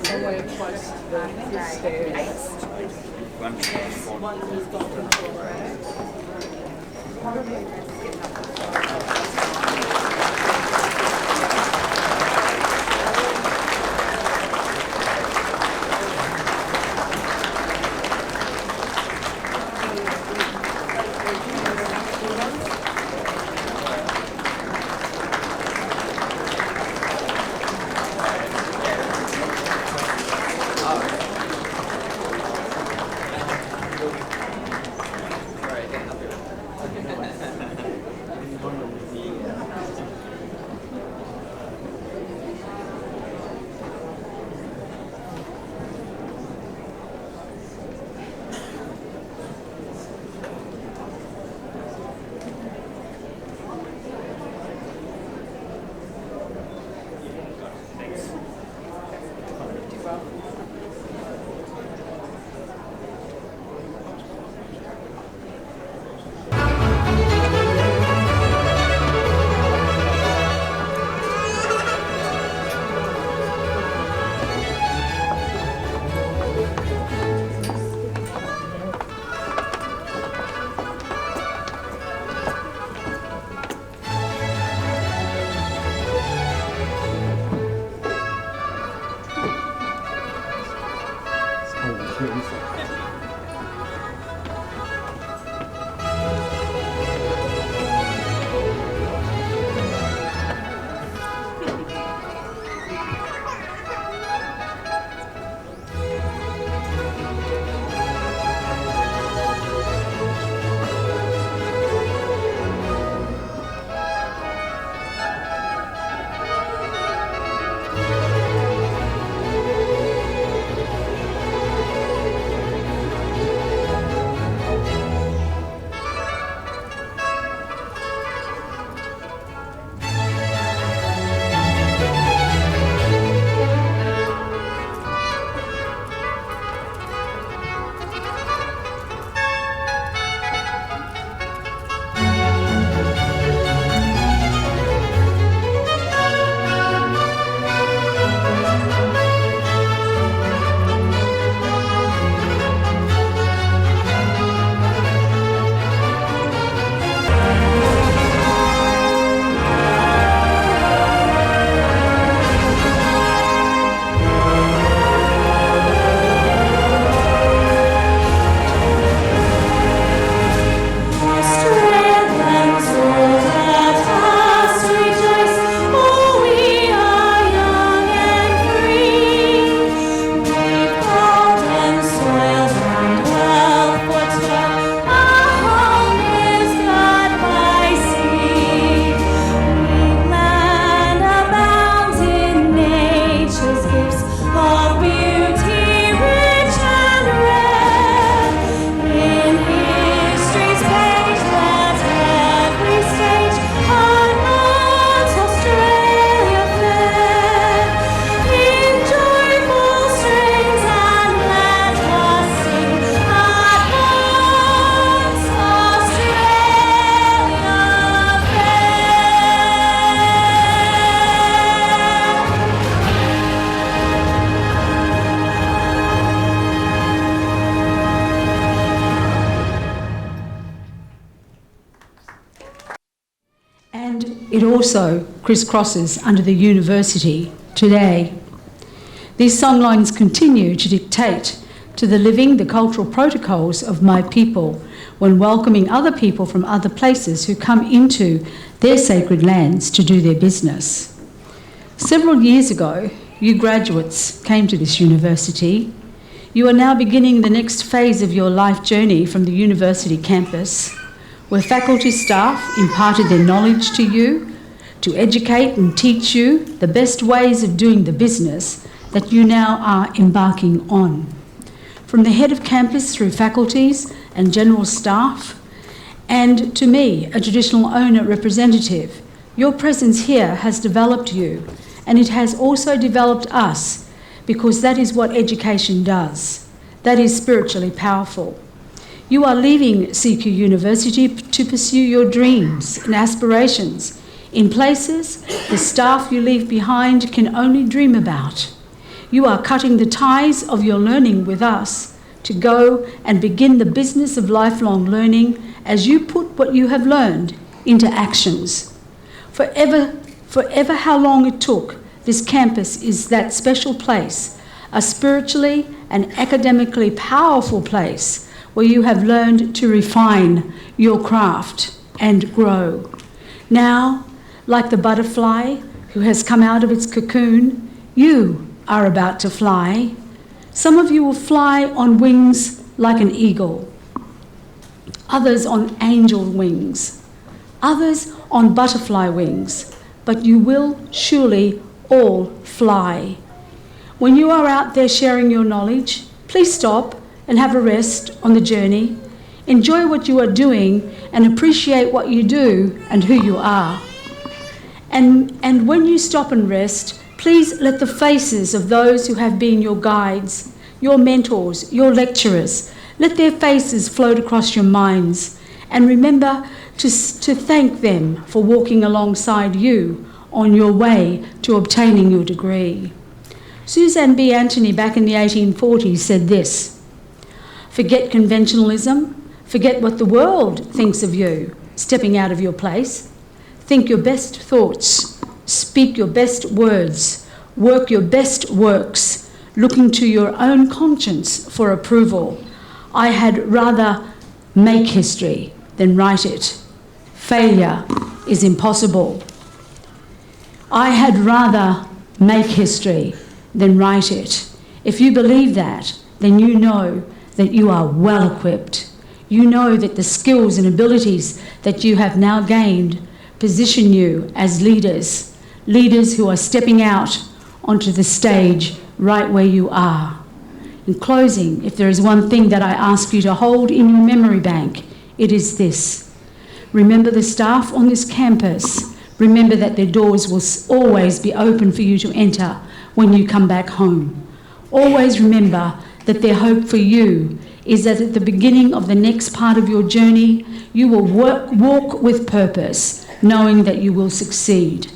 Somewhere close to the stairs. One who's Doctoral, right? It also crisscrosses under the university today. These songlines continue to dictate to the living the cultural protocols of my people when welcoming other people from other places who come into their sacred lands to do their business. Several years ago, you graduates came to this university. You are now beginning the next phase of your life journey from the university campus, where faculty staff imparted their knowledge to you to educate and teach you the best ways of doing the business that you now are embarking on. From the head of campus through faculties and general staff, and to me, a traditional owner representative, your presence here has developed you, and it has also developed us, because that is what education does. That is spiritually powerful. You are leaving CQ University to pursue your dreams and aspirations in places the staff you leave behind can only dream about. You are cutting the ties of your learning with us to go and begin the business of lifelong learning as you put what you have learned into actions. Forever how long it took, this campus is that special place, a spiritually and academically powerful place where you have learned to refine your craft and grow. Now, like the butterfly who has come out of its cocoon, you are about to fly. Some of you will fly on wings like an eagle, others on angel wings, others on butterfly wings, but you will surely all fly. When you are out there sharing your knowledge, please stop and have a rest on the journey. Enjoy what you are doing and appreciate what you do and who you are. And when you stop and rest, please let the faces of those who have been your guides, your mentors, your lecturers, let their faces float across your minds. And remember to thank them for walking alongside you on your way to obtaining your degree. Suzanne B. Anthony back in the 1840s said this: "Forget conventionalism, forget what the world thinks of you, stepping out of your place. Think your best thoughts, speak your best words, work your best works, looking to your own conscience for approval. I had rather make history than write it. Failure is impossible. I had rather make history than write it." If you believe that, then you know that you are well equipped. You know that the skills and abilities that you have now gained position you as leaders, leaders who are stepping out onto the stage right where you are. In closing, if there is one thing that I ask you to hold in your memory bank, it is this. Remember the staff on this campus. Remember that their doors will always be open for you to enter when you come back home. Always remember that their hope for you is that at the beginning of the next part of your journey, you will walk with purpose, knowing that you will succeed.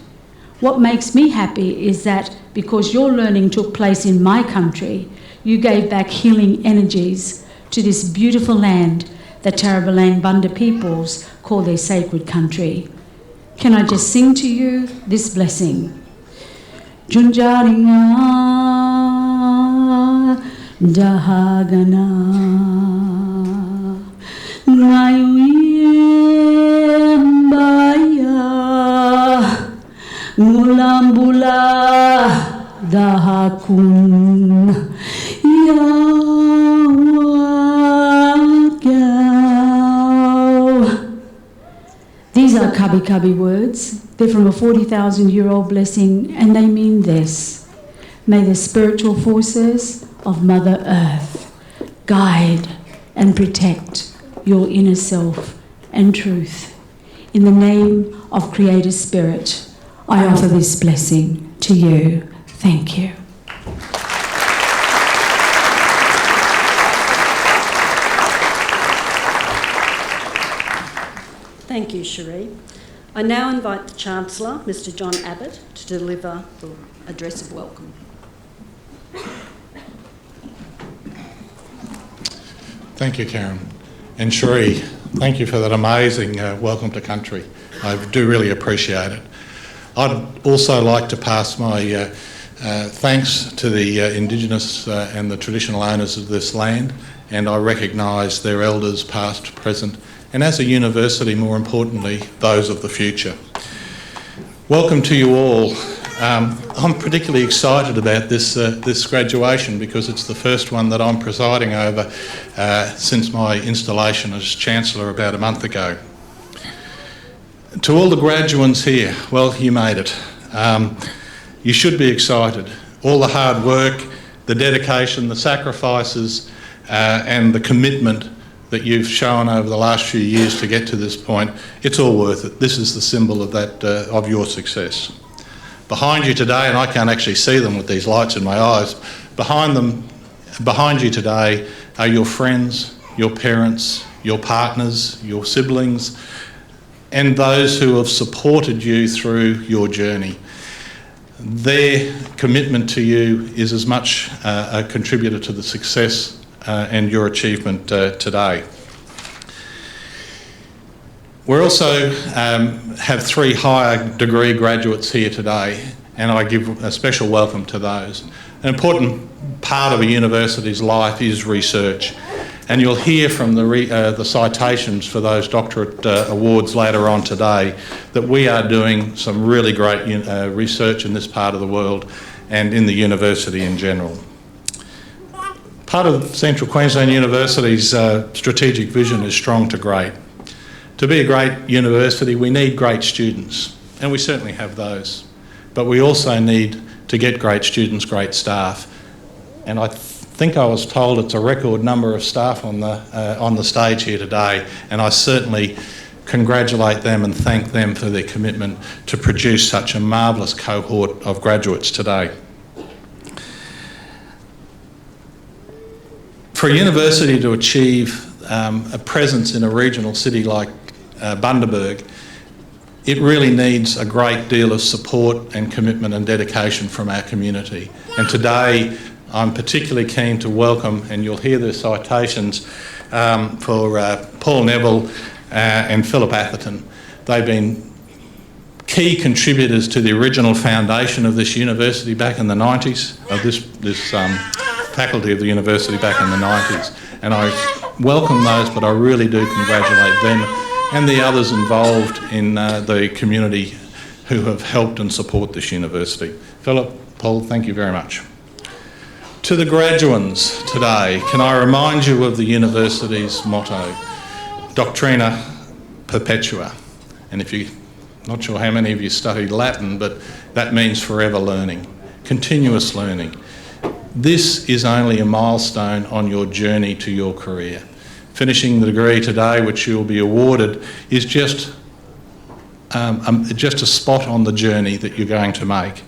What makes me happy is that because your learning took place in my country, you gave back healing energies to this beautiful land that Tarrabalang Bunda peoples call their sacred country. Can I just sing to you this blessing? Junjaringa dahagana ngayuimbaya ngulambula dahakun yawagyaw. These are Kabi Kabi words. They're from a 40,000-year-old blessing, and they mean this: may the spiritual forces of Mother Earth guide and protect your inner self and truth. In the name of Creator Spirit, I offer this blessing to you. Thank you. Thank you, Cherie. I now invite the Chancellor, Mr. John Abbott, to deliver the address of welcome. Thank you, Karen. And Cherie, thank you for that amazing welcome to country. I do really appreciate it. I'd also like to pass my thanks to the Indigenous and the traditional owners of this land, and I recognise their elders past, present, and as a university, more importantly, those of the future. Welcome to you all. I'm particularly excited about this graduation because it's the first one that I'm presiding over since my installation as Chancellor about a month ago. To all the graduates here, well, you made it. You should be excited. All the hard work, the dedication, the sacrifices, and the commitment that you've shown over the last few years to get to this point, it's all worth it. This is the symbol of that, of your success. Behind you today, and I can't actually see them with these lights in my eyes, behind you today are your friends, your parents, your partners, your siblings, and those who have supported you through your journey. Their commitment to you is as much a contributor to the success and your achievement today. We also have 3 higher degree graduates here today, and I give a special welcome to those. An important part of a university's life is research, and you'll hear from the citations for those doctorate awards later on today that we are doing some really great research in this part of the world and in the university in general. Part of Central Queensland University's strategic vision is strong to great. To be a great university, we need great students, and we certainly have those. But we also need to get great students, great staff. And I think I was told it's a record number of staff on the stage here today, and I certainly congratulate them and thank them for their commitment to produce such a marvellous cohort of graduates today. For a university to achieve a presence in a regional city like Bundaberg, it really needs a great deal of support and commitment and dedication from our community. And today I'm particularly keen to welcome, and you'll hear the citations for Paul Neville and Philip Atherton. They've been key contributors to the original foundation of this university back in the 90s, of this faculty of the university back in the 90s. And I welcome those, but I really do congratulate them and the others involved in the community who have helped and support this university. Philip, Paul, thank you very much. To the graduands today, can I remind you of the university's motto, Doctrina Perpetua. And if you're not sure how many of you studied Latin, but that means forever learning, continuous learning. This is only a milestone on your journey to your career. Finishing the degree today, which you'll be awarded, is just a spot on the journey that you're going to make.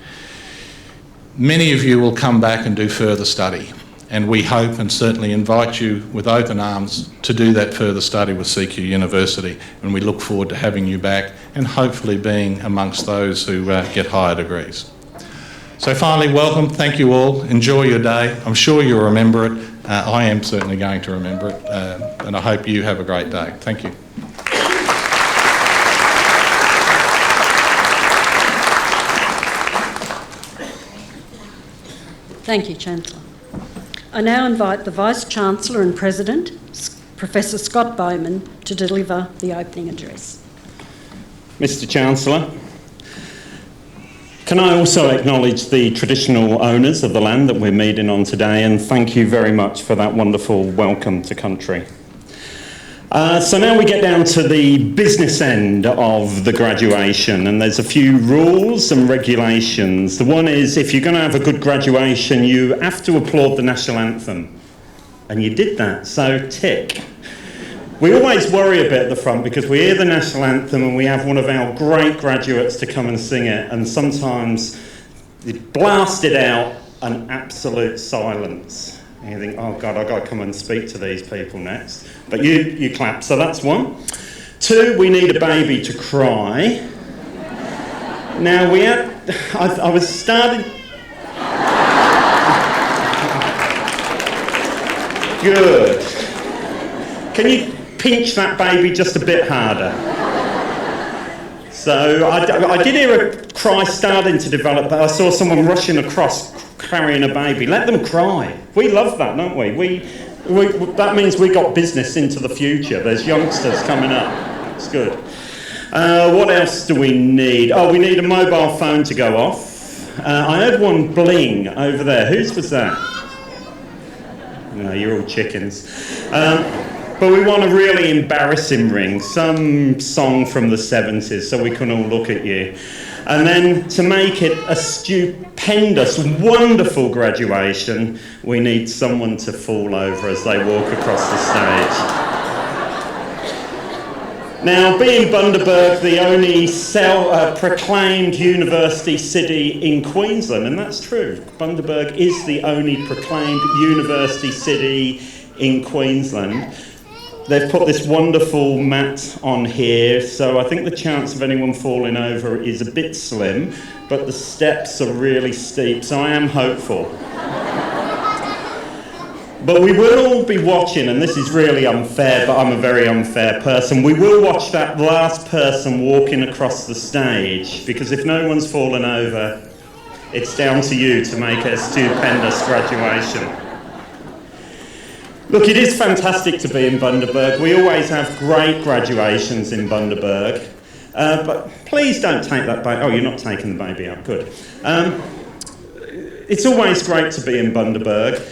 Many of you will come back and do further study, and we hope and certainly invite you with open arms to do that further study with CQUniversity, and we look forward to having you back and hopefully being amongst those who get higher degrees. So finally, welcome, thank you all, enjoy your day. I'm sure you'll remember it. I am certainly going to remember it, and I hope you have a great day. Thank you. Thank you, Chancellor. I now invite the Vice-Chancellor and President, Professor Scott Bowman, to deliver the opening address. Mr. Chancellor, can I also acknowledge the traditional owners of the land that we're meeting on today, and thank you very much for that wonderful welcome to country. So now we get down to the business end of the graduation, and there's a few rules and regulations. The one is, if you're going to have a good graduation, you have to applaud the national anthem. And you did that, so tick. We always worry a bit at the front because we hear the national anthem and we have one of our great graduates to come and sing it, and sometimes they blast it out and absolute silence. And you think, oh God, I've got to come and speak to these people next. But you clap, so that's one. Two, we need a baby to cry. Now I was starting... Good. Can you pinch that baby just a bit harder? So I did hear a cry starting to develop, but I saw someone rushing across carrying a baby. Let them cry. We love that, don't we? That means we got business into the future. There's youngsters coming up. It's good. What else do we need? Oh, we need a mobile phone to go off. I heard one bling over there. Whose was that? No, you're all chickens. But we want a really embarrassing ring, some song from the 70s, so we can all look at you. And then to make it a stupendous, wonderful graduation, we need someone to fall over as they walk across the stage. Now, being Bundaberg, the only proclaimed university city in Queensland, and that's true, Bundaberg is the only proclaimed university city in Queensland, They've put this wonderful mat on here, so I think the chance of anyone falling over is a bit slim, but the steps are really steep, so I am hopeful. But we will all be watching, and this is really unfair, but I'm a very unfair person. We will watch that last person walking across the stage, because if no one's fallen over, it's down to you to make it a stupendous graduation. Look, it is fantastic to be in Bundaberg. We always have great graduations in Bundaberg. But please don't take that baby. Oh, you're not taking the baby out. Good. It's always great to be in Bundaberg.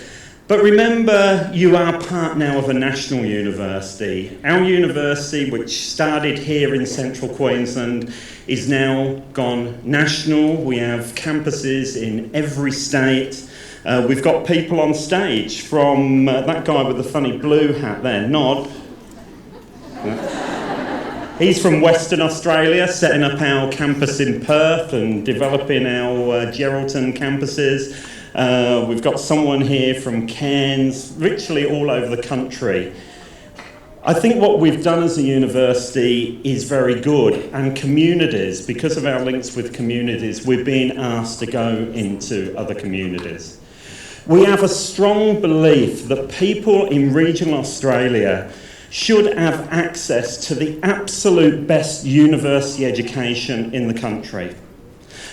But remember, you are part now of a national university. Our university, which started here in central Queensland, is now gone national. We have campuses in every state. We've got people on stage from that guy with the funny blue hat there, Nod. He's from Western Australia, setting up our campus in Perth and developing our Geraldton campuses. We've got someone here from Cairns, literally all over the country. I think what we've done as a university is very good, and communities, because of our links with communities, we're being asked to go into other communities. We have a strong belief that people in regional Australia should have access to the absolute best university education in the country.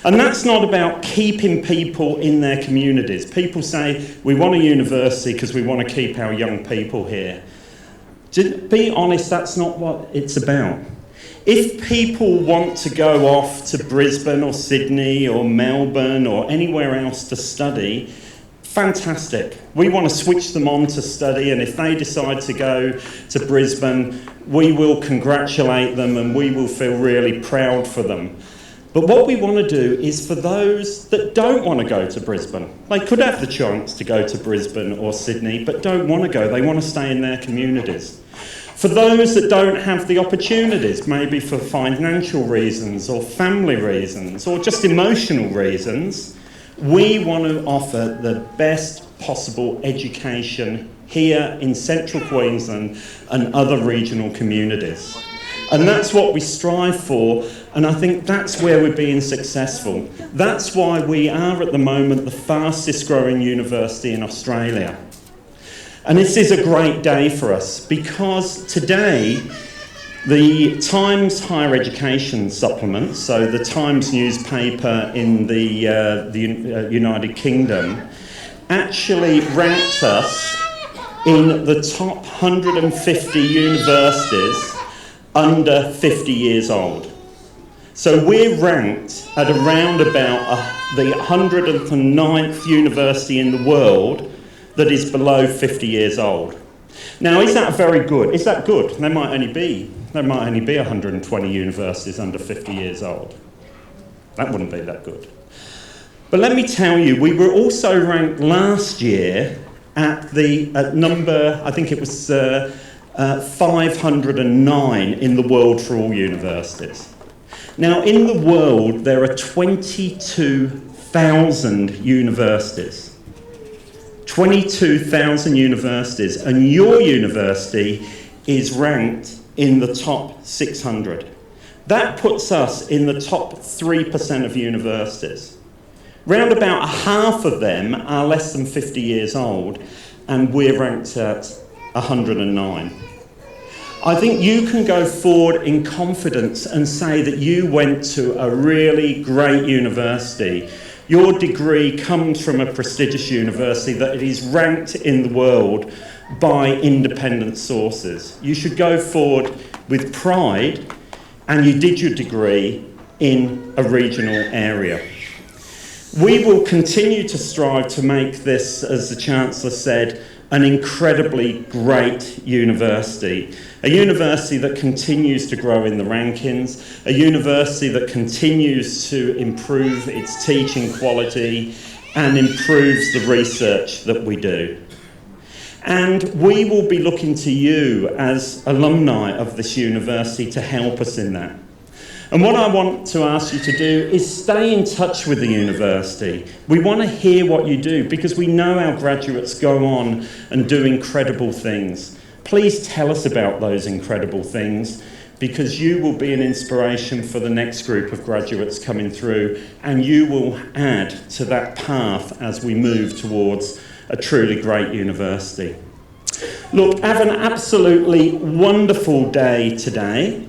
And that's not about keeping people in their communities. People say, we want a university because we want to keep our young people here. To be honest, that's not what it's about. If people want to go off to Brisbane or Sydney or Melbourne or anywhere else to study, fantastic. We want to switch them on to study, and if they decide to go to Brisbane, we will congratulate them and we will feel really proud for them. But what we want to do is for those that don't want to go to Brisbane. They could have the chance to go to Brisbane or Sydney, but don't want to go. They want to stay in their communities. For those that don't have the opportunities, maybe for financial reasons or family reasons or just emotional reasons, we want to offer the best possible education here in central Queensland and other regional communities. And that's what we strive for, and I think that's where we're being successful. That's why we are at the moment the fastest growing university in Australia. And this is a great day for us, because today the Times Higher Education Supplement, so the Times newspaper in the United Kingdom, actually ranked us in the top 150 universities under 50 years old. So we're ranked at around about the 109th university in the world that is below 50 years old. Now, is that very good? Is that good? There might only be 120 universities under 50 years old. That wouldn't be that good. But let me tell you, we were also ranked last year at number, I think it was 509 in the world for all universities. Now, in the world, there are 22,000 universities. 22,000 universities, and your university is ranked in the top 600. That puts us in the top 3% of universities. Round about half of them are less than 50 years old, and we're ranked at 109. I think you can go forward in confidence and say that you went to a really great university. Your degree comes from a prestigious university that is ranked in the world by independent sources. You should go forward with pride, and you did your degree in a regional area. We will continue to strive to make this, as the Chancellor said, an incredibly great university. A university that continues to grow in the rankings, a university that continues to improve its teaching quality and improves the research that we do. And we will be looking to you as alumni of this university to help us in that. And what I want to ask you to do is stay in touch with the university. We want to hear what you do, because we know our graduates go on and do incredible things. Please tell us about those incredible things, because you will be an inspiration for the next group of graduates coming through, and you will add to that path as we move towards a truly great university. Look, have an absolutely wonderful day today.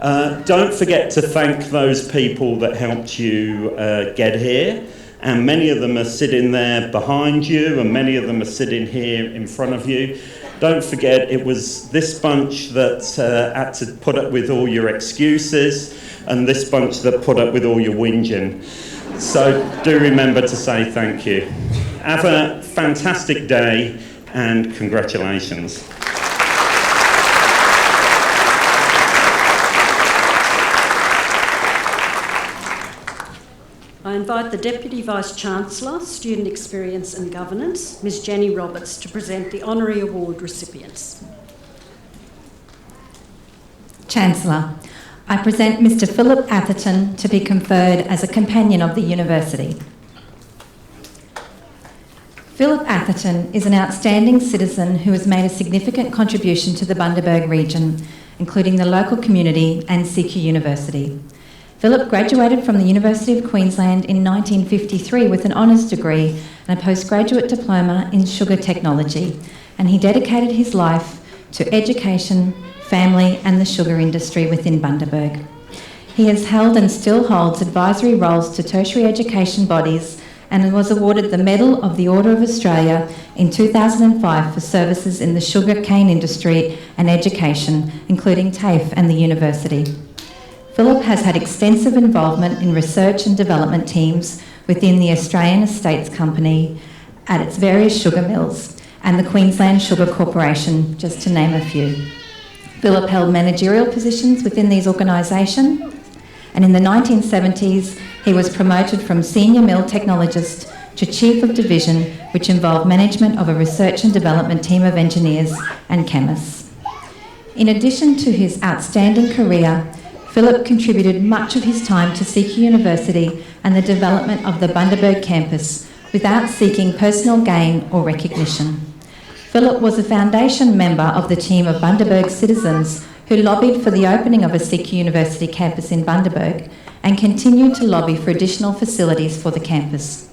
Don't forget to thank those people that helped you get here, and many of them are sitting there behind you, and many of them are sitting here in front of you. Don't forget, it was this bunch that had to put up with all your excuses, and this bunch that put up with all your whinging. So do remember to say thank you. Have a fantastic day, and congratulations. I invite the Deputy Vice-Chancellor, Student Experience and Governance, Ms Jenny Roberts, to present the Honorary Award recipients. Chancellor, I present Mr Philip Atherton to be conferred as a Companion of the University. Philip Atherton is an outstanding citizen who has made a significant contribution to the Bundaberg region, including the local community and CQUniversity. Philip graduated from the University of Queensland in 1953 with an honours degree and a postgraduate diploma in sugar technology, and he dedicated his life to education, family and the sugar industry within Bundaberg. He has held and still holds advisory roles to tertiary education bodies and was awarded the Medal of the Order of Australia in 2005 for services in the sugar cane industry and education, including TAFE and the university. Philip has had extensive involvement in research and development teams within the Australian Estates Company at its various sugar mills and the Queensland Sugar Corporation, just to name a few. Philip held managerial positions within these organisations, and in the 1970s he was promoted from senior mill technologist to chief of division, which involved management of a research and development team of engineers and chemists. In addition to his outstanding career, Philip contributed much of his time to CQUniversity and the development of the Bundaberg campus without seeking personal gain or recognition. Philip was a foundation member of the team of Bundaberg citizens who lobbied for the opening of a CQUniversity campus in Bundaberg and continued to lobby for additional facilities for the campus.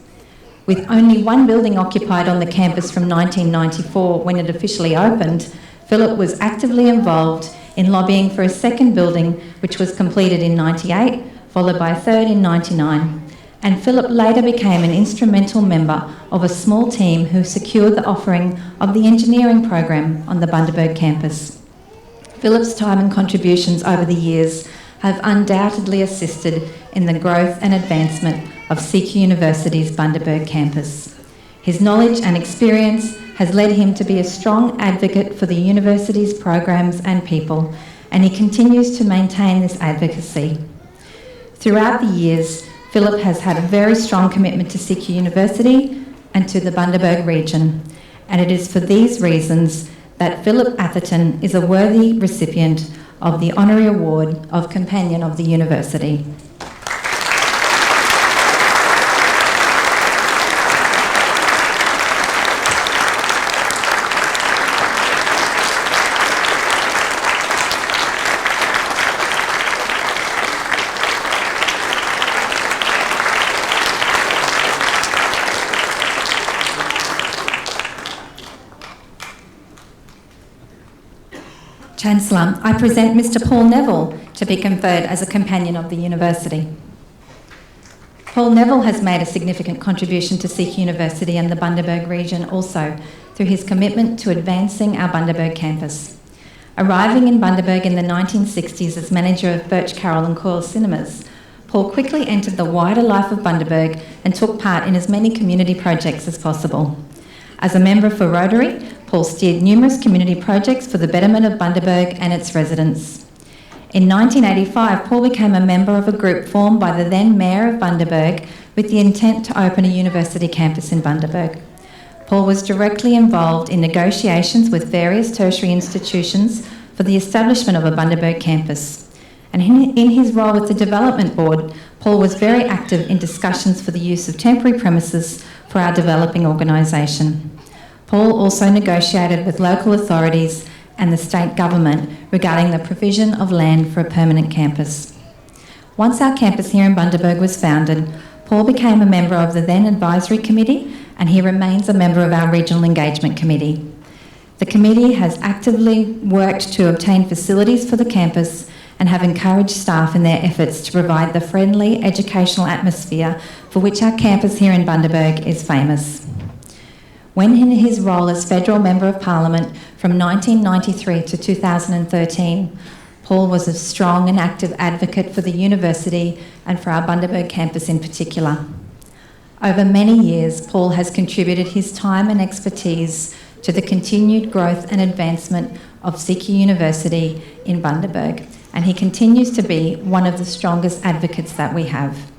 With only one building occupied on the campus from 1994 when it officially opened, Philip was actively involved in lobbying for a second building, which was completed in 98, followed by a third in 99. And Philip later became an instrumental member of a small team who secured the offering of the engineering program on the Bundaberg campus. Philip's time and contributions over the years have undoubtedly assisted in the growth and advancement of CQUniversity's Bundaberg campus. His knowledge and experience has led him to be a strong advocate for the university's programs and people, and he continues to maintain this advocacy. Throughout the years, Philip has had a very strong commitment to CQUniversity and to the Bundaberg region, and it is for these reasons that Philip Atherton is a worthy recipient of the Honorary Award of Companion of the University. Chancellor, I present Mr Paul Neville to be conferred as a Companion of the University. Paul Neville has made a significant contribution to CQUniversity and the Bundaberg region also through his commitment to advancing our Bundaberg campus. Arriving in Bundaberg in the 1960s as manager of Birch Carroll and Coyle Cinemas, Paul quickly entered the wider life of Bundaberg and took part in as many community projects as possible. As a member for Rotary, Paul steered numerous community projects for the betterment of Bundaberg and its residents. In 1985, Paul became a member of a group formed by the then Mayor of Bundaberg with the intent to open a university campus in Bundaberg. Paul was directly involved in negotiations with various tertiary institutions for the establishment of a Bundaberg campus. And in his role with the Development Board, Paul was very active in discussions for the use of temporary premises for our developing organisation. Paul also negotiated with local authorities and the state government regarding the provision of land for a permanent campus. Once our campus here in Bundaberg was founded, Paul became a member of the then Advisory Committee, and he remains a member of our Regional Engagement Committee. The committee has actively worked to obtain facilities for the campus and have encouraged staff in their efforts to provide the friendly educational atmosphere for which our campus here in Bundaberg is famous. When in his role as Federal Member of Parliament from 1993 to 2013, Paul was a strong and active advocate for the university and for our Bundaberg campus in particular. Over many years, Paul has contributed his time and expertise to the continued growth and advancement of CQUniversity in Bundaberg, and he continues to be one of the strongest advocates that we have.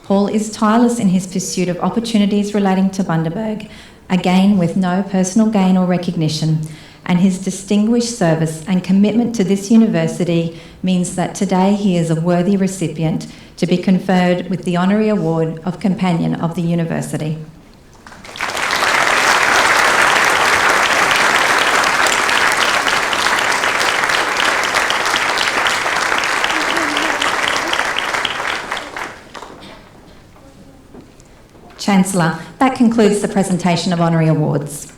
Paul is tireless in his pursuit of opportunities relating to Bundaberg, again with no personal gain or recognition, and his distinguished service and commitment to this university means that today he is a worthy recipient to be conferred with the Honorary Award of Companion of the University. Chancellor, that concludes the presentation of honorary awards.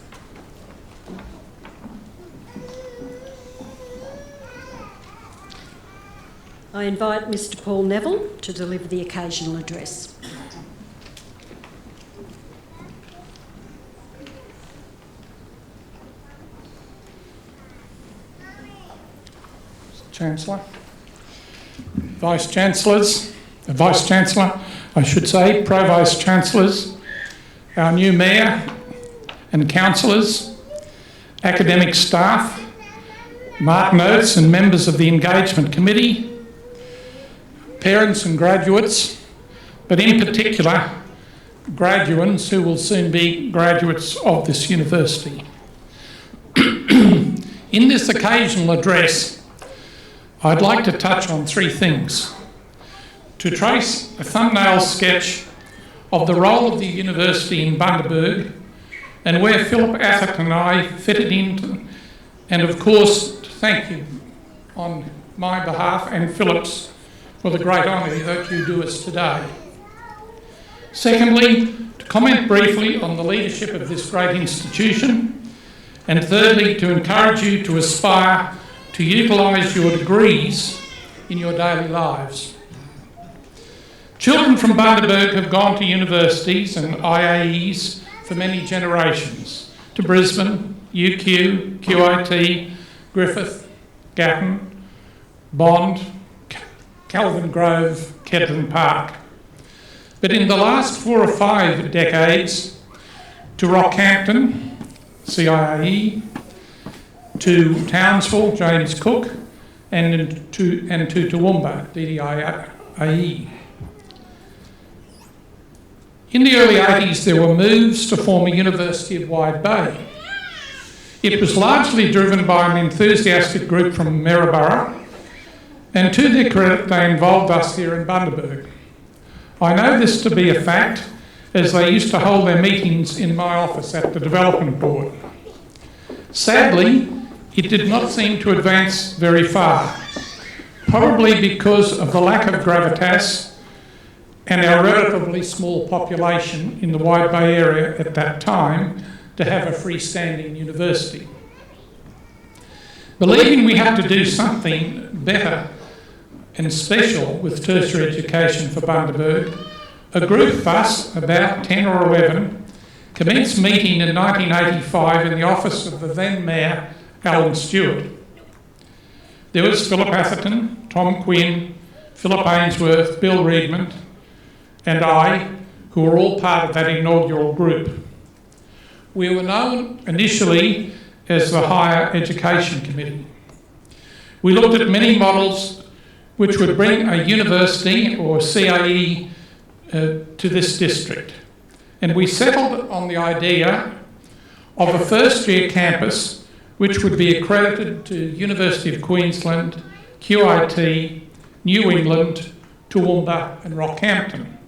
I invite Mr. Paul Neville to deliver the occasional address. Chancellor, Vice-Chancellors, Vice-Chancellor, I should say, Pro-Vice-Chancellors, our new Mayor and Councillors, academic staff, Mark Notes and members of the Engagement Committee, parents and graduates, but in particular, graduands who will soon be graduates of this university. In this occasional address, I'd like to touch on three things. To trace a thumbnail sketch of the role of the university in Bundaberg and where Philip Atherton and I fitted in, and of course to thank you on my behalf and Philip's for the great honour that you do us today. Secondly, to comment briefly on the leadership of this great institution, and thirdly, to encourage you to aspire to utilise your degrees in your daily lives. Children from Bundaberg have gone to universities and IAEs for many generations, to Brisbane, UQ, QIT, Griffith, Gatton, Bond, Kelvin Grove, Kedron Park. But in the last 4 or 5 decades, to Rockhampton, CIAE, to Townsville, James Cook, and to Toowoomba, DDIAE. In the early 80s, there were moves to form a University of Wide Bay. It was largely driven by an enthusiastic group from Maryborough, and to their credit, they involved us here in Bundaberg. I know this to be a fact, as they used to hold their meetings in my office at the Development Board. Sadly, it did not seem to advance very far, probably because of the lack of gravitas and our relatively small population in the Wide Bay area at that time to have a freestanding university. Believing we had to do something better and special with tertiary education for Bundaberg, a group of us, about 10 or 11, commenced meeting in 1985 in the office of the then Mayor, Alan Stewart. There was Philip Atherton, Tom Quinn, Philip Ainsworth, Bill Reedman, and I, who were all part of that inaugural group. We were known initially as the Higher Education Committee. We looked at many models which would bring a university or CAE to this district. And we settled on the idea of a first-year campus which would be accredited to University of Queensland, QIT, New England, Toowoomba and Rockhampton.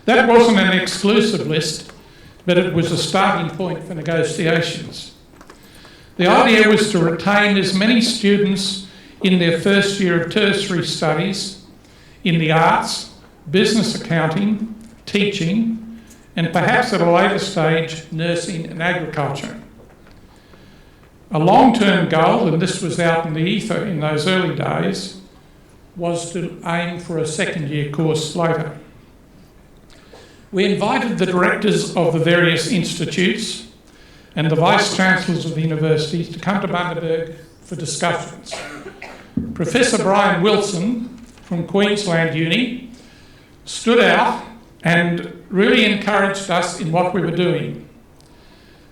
That wasn't an exclusive list, but it was a starting point for negotiations. The idea was to retain as many students in their first year of tertiary studies in the arts, business accounting, teaching, and perhaps at a later stage, nursing and agriculture. A long-term goal, and this was out in the ether in those early days, was to aim for a second-year course later. We invited the directors of the various institutes and the vice-chancellors of the universities to come to Bundaberg for discussions. Professor Brian Wilson from Queensland Uni stood out and really encouraged us in what we were doing.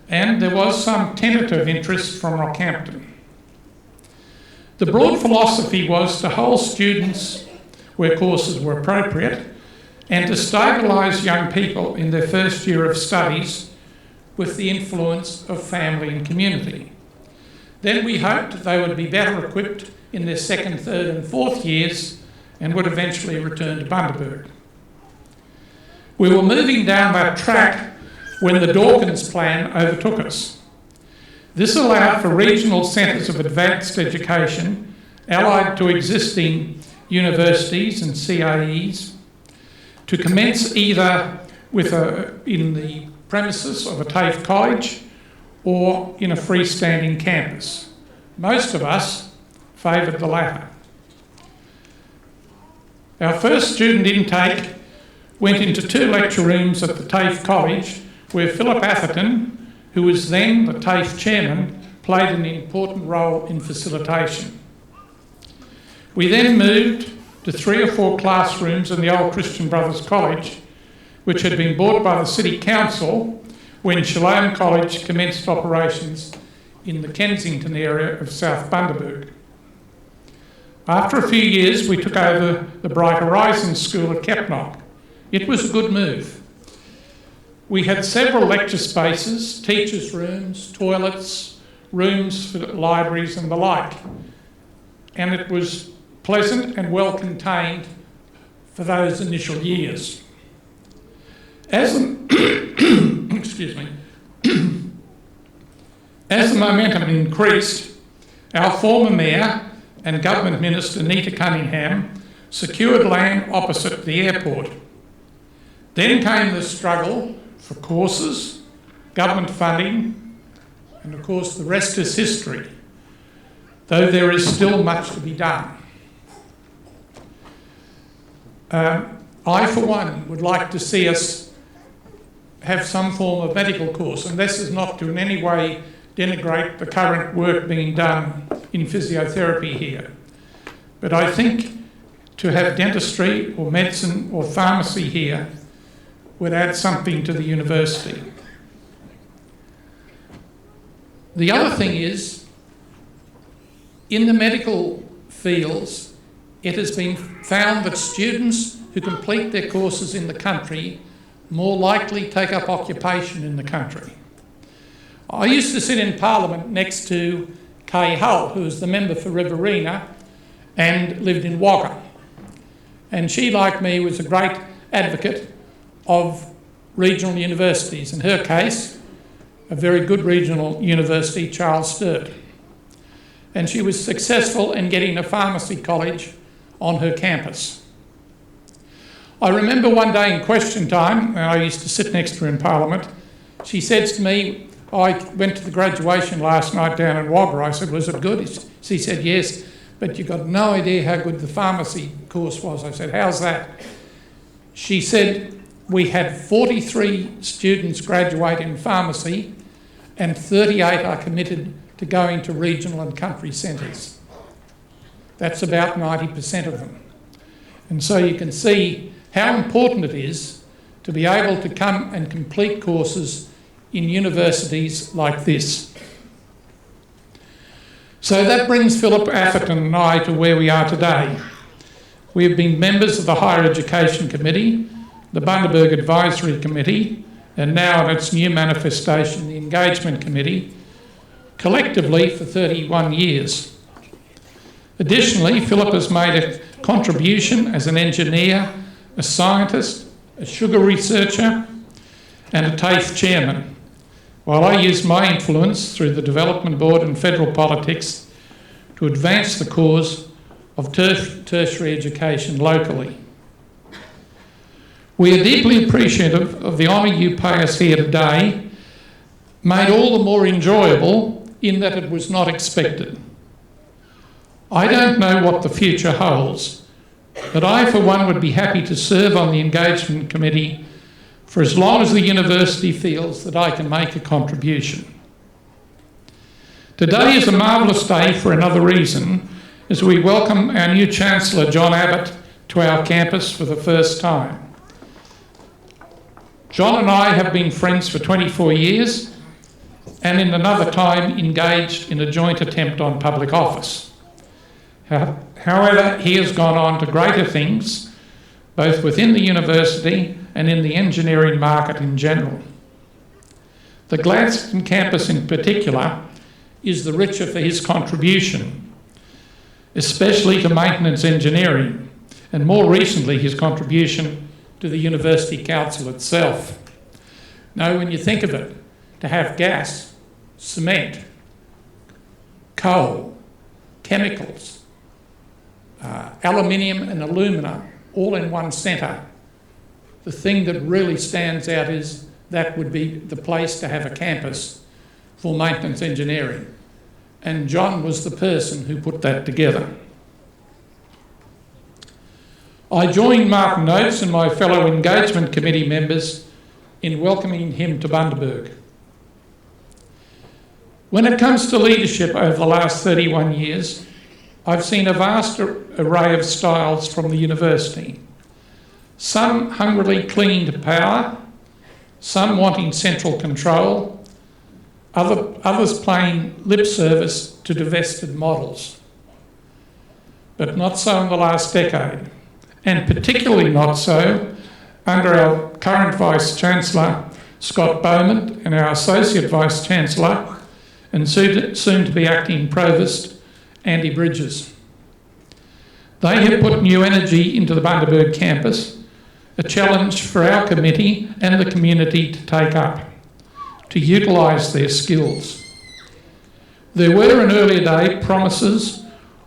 And there was some tentative interest from Rockhampton. The broad philosophy was to hold students where courses were appropriate and to stabilise young people in their first year of studies with the influence of family and community. Then we hoped they would be better equipped in their second, third and fourth years and would eventually return to Bundaberg. We were moving down that track when the Dawkins plan overtook us. This allowed for regional centres of advanced education allied to existing universities and CAEs to commence either in the premises of a TAFE college or in a freestanding campus. Most of us favoured the latter. Our first student intake went into 2 lecture rooms at the TAFE college where Philip Atherton, who was then the TAFE chairman, played an important role in facilitation. We then moved to 3 or 4 classrooms in the old Christian Brothers College, which had been bought by the City Council when Shalom College commenced operations in the Kensington area of South Bundaberg. After a few years, we took over the Bright Horizons School at Kepnock. It was a good move. We had several lecture spaces, teachers' rooms, toilets, rooms for libraries and the like. And it was pleasant and well contained for those initial years. As the, excuse me, as the momentum increased, our former mayor and government minister, Nita Cunningham, secured land opposite the airport. Then came the struggle for courses, government funding, and of course the rest is history, though there is still much to be done. I, for one, would like to see us have some form of medical course, and this is not to in any way denigrate the current work being done in physiotherapy here. But I think to have dentistry or medicine or pharmacy here would add something to the university. The other thing is, in the medical fields, it has been found that students who complete their courses in the country more likely take up occupation in the country. I used to sit in Parliament next to Kay Hull, who was the member for Riverina and lived in Wagga. And she, like me, was a great advocate of regional universities. In her case, a very good regional university, Charles Sturt. And she was successful in getting a pharmacy college on her campus. I remember one day in question time, and I used to sit next to her in Parliament, she said to me, I went to the graduation last night down in Wagga. I said, was it good? She said, yes, but you've got no idea how good the pharmacy course was. I said, how's that? She said, we had 43 students graduate in pharmacy and 38 are committed to going to regional and country centres. That's about 90% of them. And so you can see how important it is to be able to come and complete courses in universities like this. So that brings Philip Atherton and I to where we are today. We have been members of the Higher Education Committee, the Bundaberg Advisory Committee, and now in its new manifestation, the Engagement Committee, collectively for 31 years. Additionally, Philip has made a contribution as an engineer, a scientist, a sugar researcher, and a TAFE chairman. while I use my influence through the Development Board and federal politics to advance the cause of tertiary education locally. We are deeply appreciative of the honour you pay us here today, made all the more enjoyable in that it was not expected. I don't know what the future holds, but I for one would be happy to serve on the engagement committee for as long as the university feels that I can make a contribution. Today is a marvellous day for another reason, as we welcome our new Chancellor, John Abbott, to our campus for the first time. John and I have been friends for 24 years and in another time engaged in a joint attempt on public office. However, he has gone on to greater things, both within the university and in the engineering market in general. The Gladstone campus in particular is the richer for his contribution, especially to maintenance engineering, and more recently his contribution to the University Council itself. Now, when you think of it, to have gas, cement, coal, chemicals, aluminium and alumina all in one centre, the thing that really stands out is that would be the place to have a campus for maintenance engineering. And John was the person who put that together. I join Martin Oates and my fellow engagement committee members in welcoming him to Bundaberg. When it comes to leadership over the last 31 years, I've seen a vast array of styles from the university. Some hungrily clinging to power, some wanting central control, others paying lip service to divested models. But not so in the last decade, and particularly not so under our current Vice-Chancellor, Scott Bowman, and our Associate Vice-Chancellor, and soon to be Acting Provost, Andy Bridges. They have put new energy into the Bundaberg campus, a challenge for our committee and the community to take up, to utilise their skills. There were in earlier day promises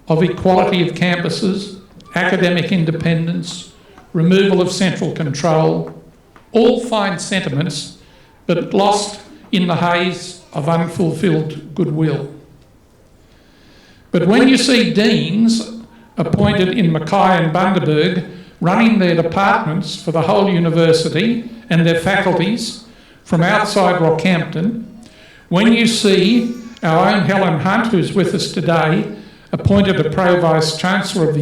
of equality of campuses, academic independence, removal of central control, all fine sentiments, but lost in the haze of unfulfilled goodwill. But when you see deans appointed in Mackay and Bundaberg running their departments for the whole university and their faculties from outside Rockhampton, when you see our own Helen Hunt, who's with us today, appointed a Pro-Vice-Chancellor of the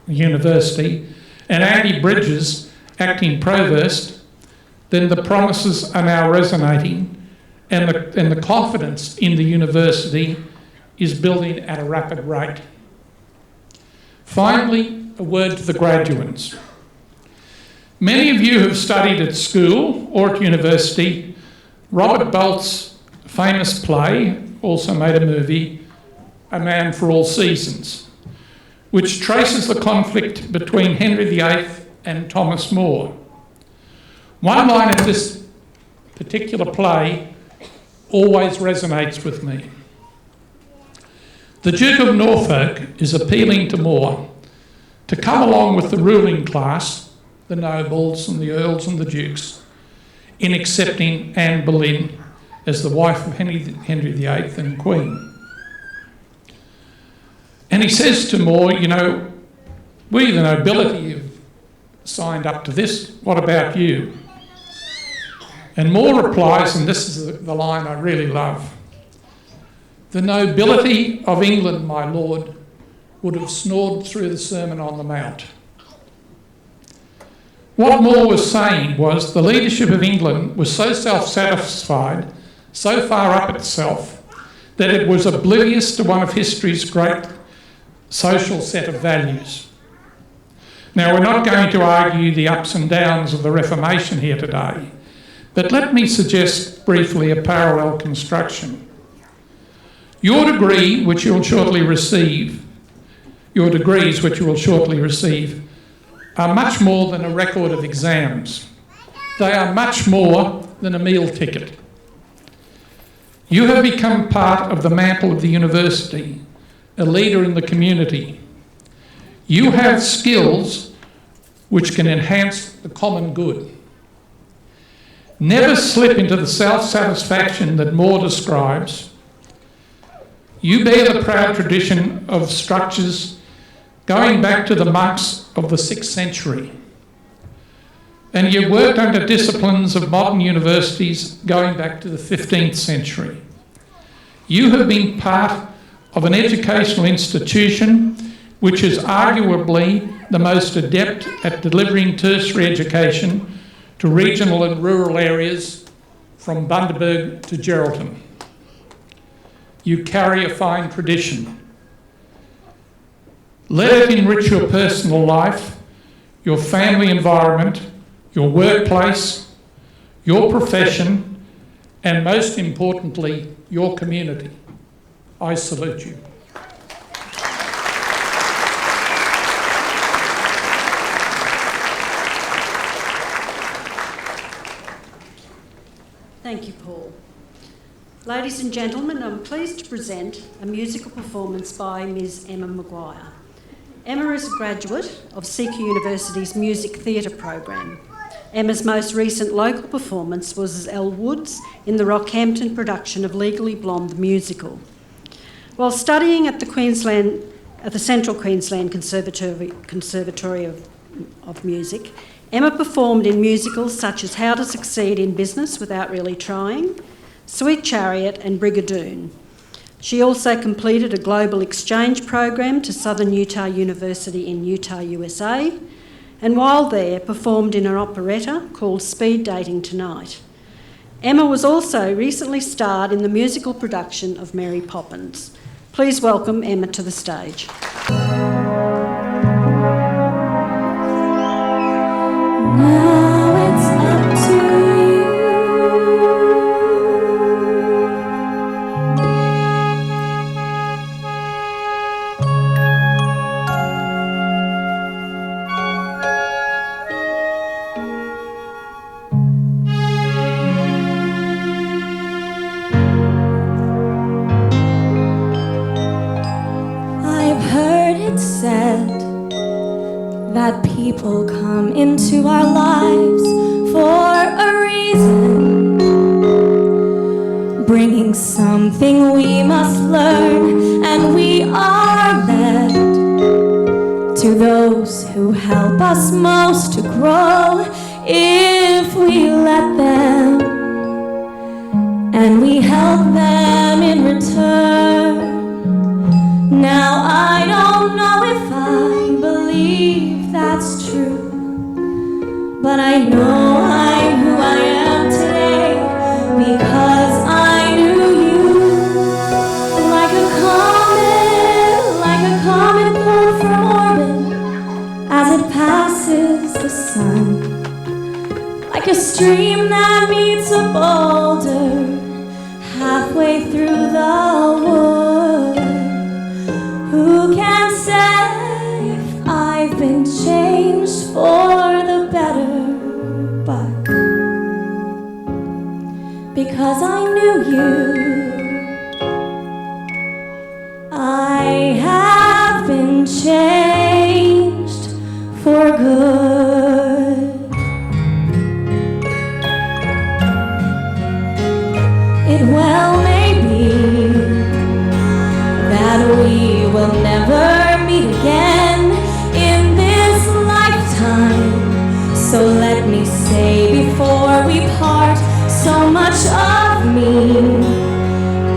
university, and Andy Bridges, Acting Provost, then the promises are now resonating and the confidence in the university is building at a rapid rate. Finally, a word to the graduates. Many of you have studied at school or at university Robert Bolt's famous play, also made a movie, A Man for All Seasons, which traces the conflict between Henry VIII and Thomas More. One line of this particular play always resonates with me. The Duke of Norfolk is appealing to More to come along with the ruling class, the nobles and the earls and the dukes, in accepting Anne Boleyn as the wife of Henry VIII and Queen. And he says to More, you know, we the nobility have signed up to this, what about you? And More replies, and this is the line I really love, the nobility of England, my lord, would have snored through the Sermon on the Mount. What More was saying was the leadership of England was so self-satisfied, so far up itself, that it was oblivious to one of history's great social set of values. Now, we're not going to argue the ups and downs of the Reformation here today, but let me suggest briefly a parallel construction. Your degrees, which you will shortly receive, are much more than a record of exams. They are much more than a meal ticket. You have become part of the mantle of the university, a leader in the community. You have skills which can enhance the common good. Never slip into the self-satisfaction that Moore describes. You bear the proud tradition of structures going back to the monks of the 6th century. And you worked under disciplines of modern universities going back to the 15th century. You have been part of an educational institution which is arguably the most adept at delivering tertiary education to regional and rural areas from Bundaberg to Geraldton. You carry a fine tradition. Let it enrich your personal life, your family environment, your workplace, your profession, and most importantly, your community. I salute you. Thank you, Paul. Ladies and gentlemen, I'm pleased to present a musical performance by Ms. Emma Maguire. Emma is a graduate of CQUniversity's Music Theatre program. Emma's most recent local performance was as Elle Woods in the Rockhampton production of Legally Blonde the musical. While studying at the Central Queensland Conservatory of Music, Emma performed in musicals such as How to Succeed in Business Without Really Trying, Sweet Chariot and Brigadoon. She also completed a global exchange program to Southern Utah University in Utah, USA, and while there performed in an operetta called Speed Dating Tonight. Emma was also recently starred in the musical production of Mary Poppins. Please welcome Emma to the stage. Now it's up to you. I've heard it said that people come into our lives for a reason, bringing something we must learn, and we are led to those who help us most to grow if we let them, and we help them in return. Now I don't know if I believe that's true, but I know I'm who I am today because I knew you. Like a comet pulled from orbit as it passes the sun, like a stream that meets a boulder halfway through the wood. Who can say if I've been changed for the better? But because I knew you, I have been changed for good. It well may be that we will never meet again in this lifetime. So let me say before we part, so much of me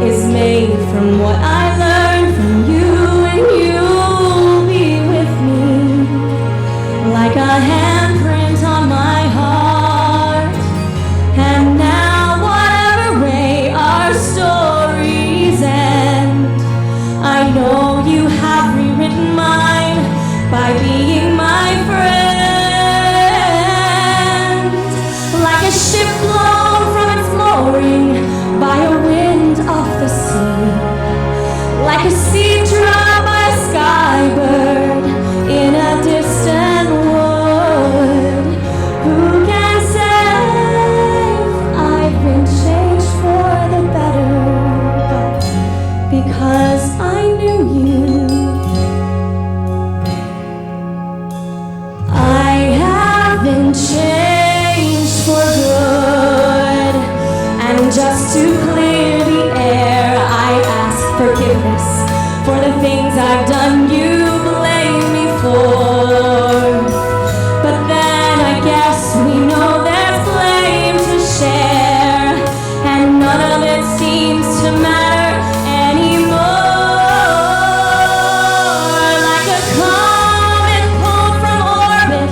is made from what I learned from you, and you'll be with me like a handprint on my heart. And now whatever way our stories end, I know you have rewritten mine by being my friend. Like a ship blown from its mooring by a wind off the sea, just to clear the air. I ask forgiveness for the things I've done you blame me for. But then I guess we know there's blame to share, and none of it seems to matter anymore. Like a comet pulled from orbit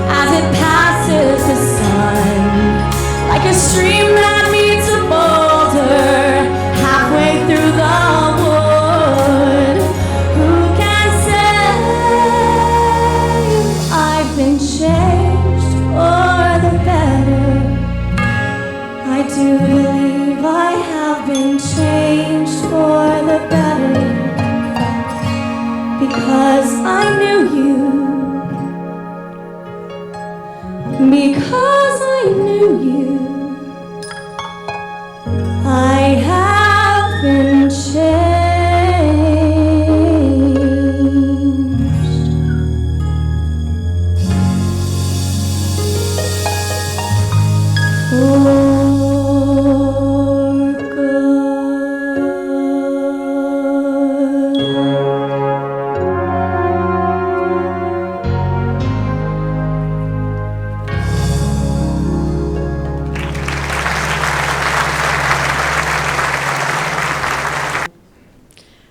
as it passes the sun, like a stream that meets a boulder halfway through the wood. Who can say I've been changed for the better? I do believe I have been changed for the better, because I knew you. Because I knew you, I have been changed. For good.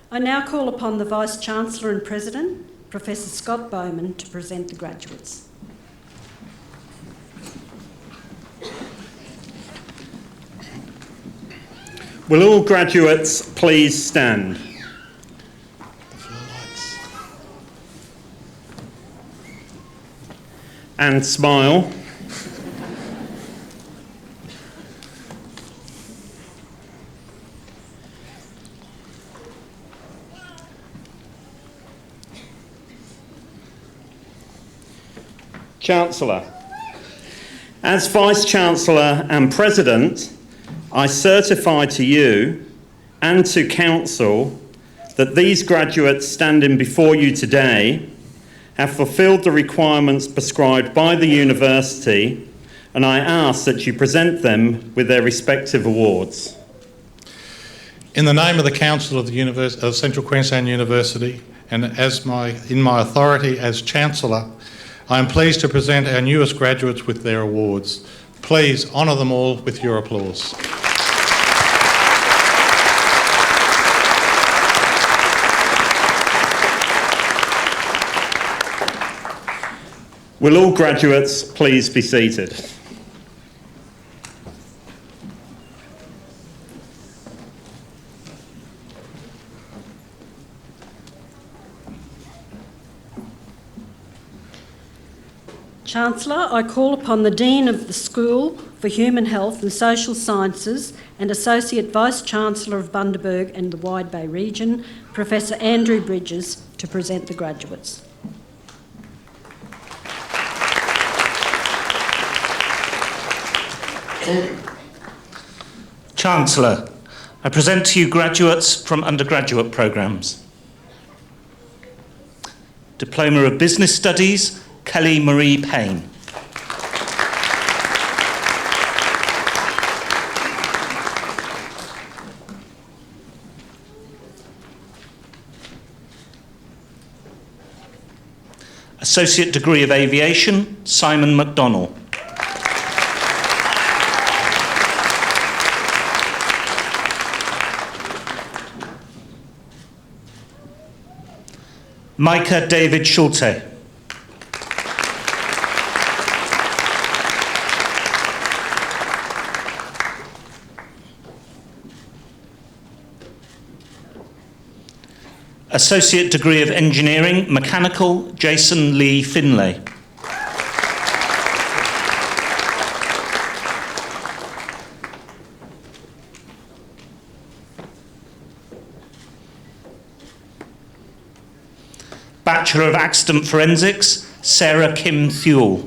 I now call upon the Vice-Chancellor and President, Professor Scott Bowman, to present the graduates. Will all graduates please stand? And smile. Chancellor, as Vice-Chancellor and President, I certify to you and to Council that these graduates standing before you today have fulfilled the requirements prescribed by the University, and I ask that you present them with their respective awards. In the name of the Council of the Central Queensland University, and in my authority as Chancellor, I am pleased to present our newest graduates with their awards. Please honour them all with your applause. Will all graduates please be seated? Chancellor, I call upon the Dean of the School for Human Health and Social Sciences and Associate Vice-Chancellor of Bundaberg and the Wide Bay Region, Professor Andrew Bridges, to present the graduates. Chancellor, I present to you graduates from undergraduate programmes. Diploma of Business Studies, Kelly Marie Payne. Associate Degree of Aviation, Simon McDonnell. Micah David Schulte. Associate Degree of Engineering, Mechanical, Jason Lee Finlay. Bachelor of Accident Forensics, Sarah Kim Thule.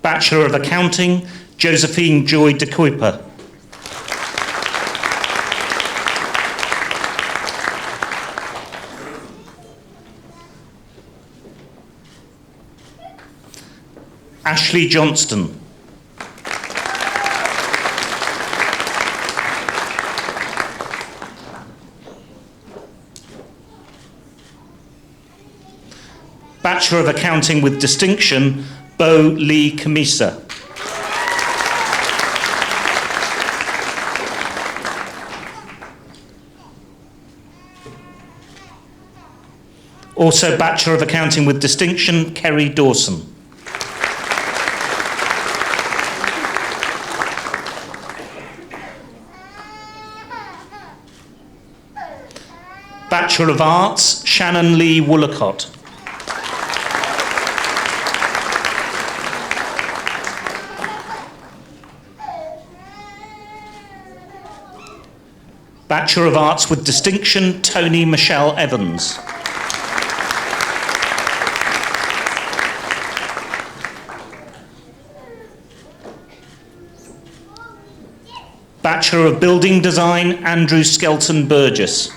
Bachelor of Accounting, Josephine Joy de Kuiper. Ashley Johnston. Bachelor of Accounting with Distinction, Bo Lee Kamisa. Also Bachelor of Accounting with Distinction, Kerry Dawson. Bachelor of Arts, Shannon Lee Woolacott. Bachelor of Arts with Distinction, Tony Michelle Evans. Bachelor of Building Design, Andrew Skelton Burgess.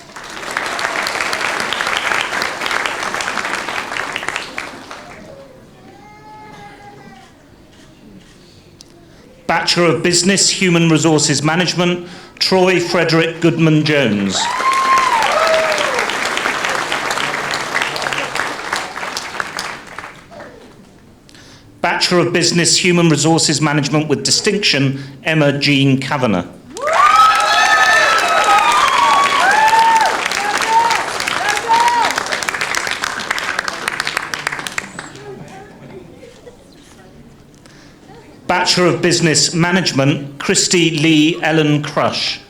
Bachelor of Business, Human Resources Management, Troy Frederick Goodman Jones. Bachelor of Business, Human Resources Management with Distinction, Emma Jean Kavanagh. Bachelor of Business Management, Christy Lee Ellen Crush.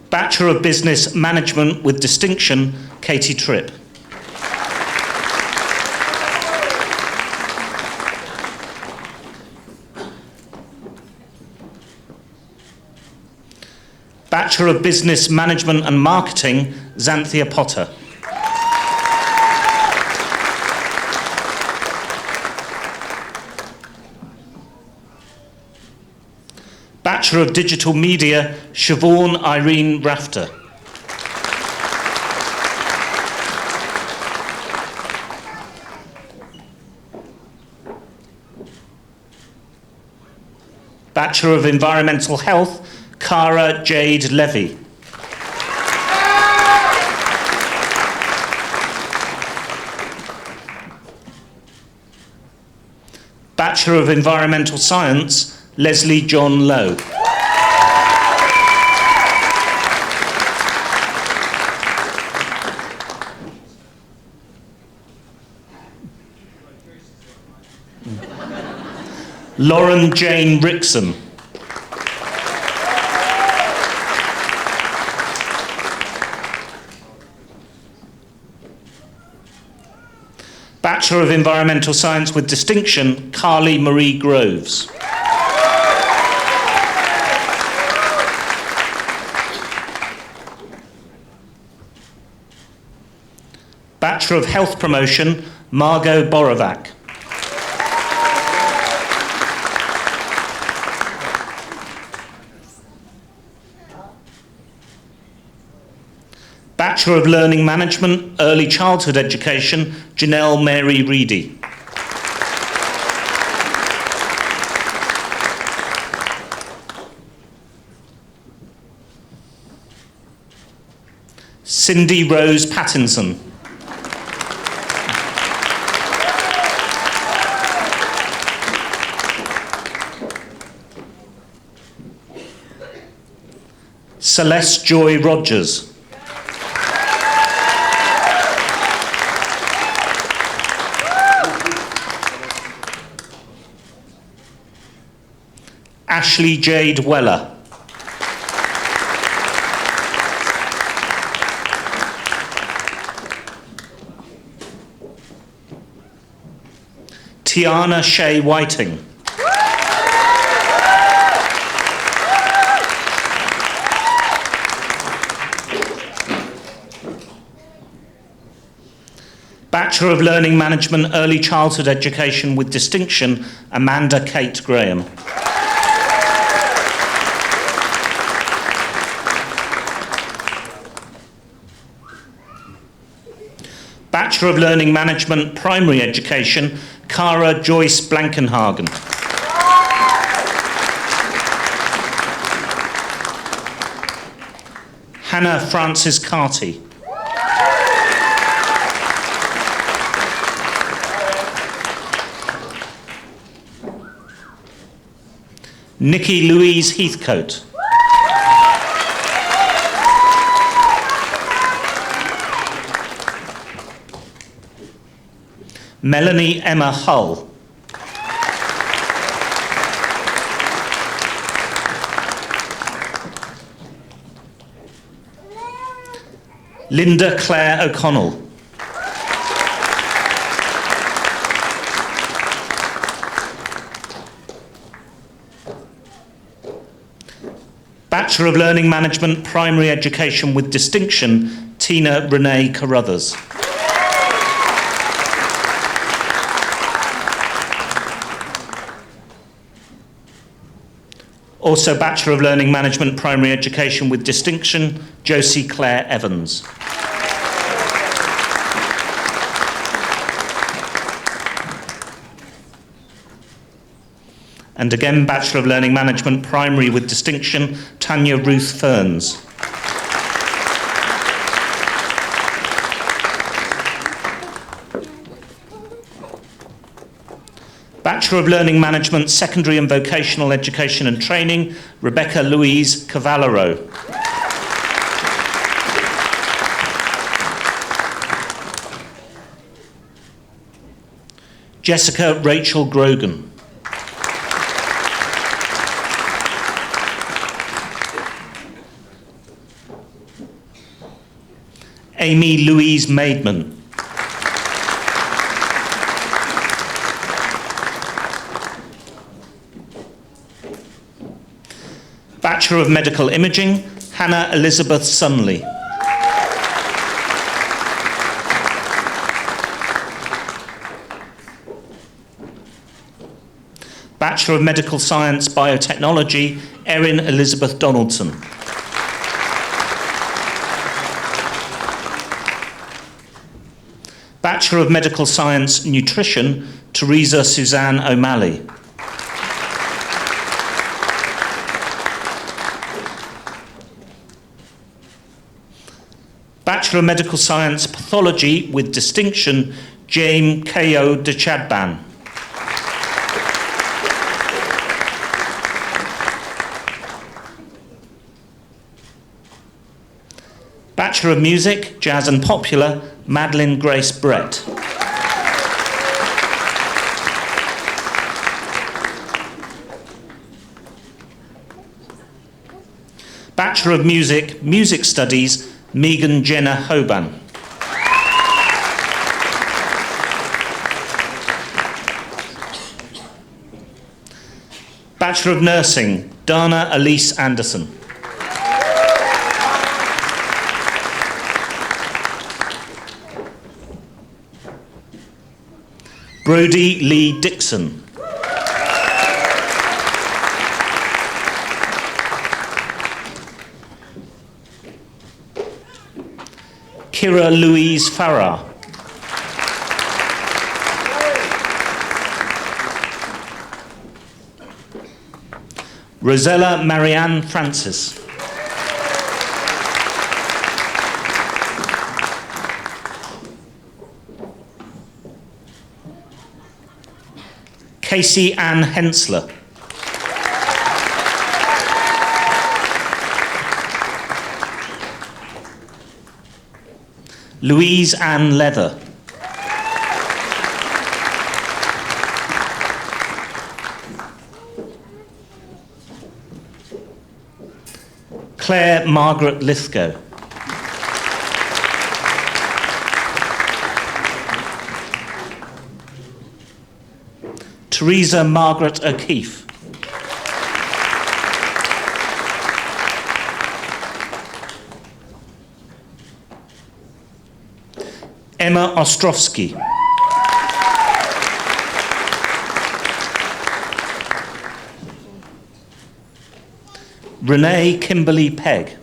Bachelor of Business Management with Distinction, Katie Tripp. Bachelor of Business Management and Marketing, Xanthia Potter. Bachelor of Digital Media, Siobhan Irene Rafter. Bachelor of Environmental Health, Cara Jade Levy. Bachelor of Environmental Science, Leslie John Lowe. Lauren Jane Rickson. Bachelor of Environmental Science with Distinction, Carly Marie Groves. Bachelor of Health Promotion, Margot Borovac. Bachelor of Learning Management, Early Childhood Education, Janelle Mary Reedy. Cindy Rose Pattinson. Celeste Joy Rogers. Ashley Jade Weller. Tiana Shea Whiting. Bachelor of Learning Management, Early Childhood Education with Distinction, Amanda Kate Graham. Bachelor of Learning Management, Primary Education, Cara Joyce Blankenhagen. Hannah Frances Carty. Nikki Louise Heathcote. Melanie Emma Hull. Linda Claire O'Connell. Bachelor of Learning Management, Primary Education with Distinction, Tina Renee Carruthers. Also Bachelor of Learning Management, Primary Education with Distinction, Josie Claire Evans. And again, Bachelor of Learning Management, Primary with Distinction, Tanya Ruth Ferns. Bachelor of Learning Management, Secondary and Vocational Education and Training, Rebecca Louise Cavallaro. Jessica Rachel Grogan. Amy Louise Maidman. Bachelor of Medical Imaging, Hannah Elizabeth Sunley. Bachelor of Medical Science Biotechnology, Erin Elizabeth Donaldson. Bachelor of Medical Science Nutrition, Teresa Suzanne O'Malley. Bachelor of Medical Science Pathology with Distinction, James K.O. de Chadban. Bachelor of Music, Jazz and Popular, Madeline Grace Brett. Bachelor of Music, Music Studies, Megan Jenna Hoban. Bachelor of Nursing, Dana Elise Anderson. Brodie Lee Dixon. Kira Louise Farrar. Rosella Marianne Francis. Casey Ann Hensler. Louise Ann Leather. Claire Margaret Lithgow. Teresa Margaret O'Keefe. Emma Ostrowski. Renee Kimberly Pegg.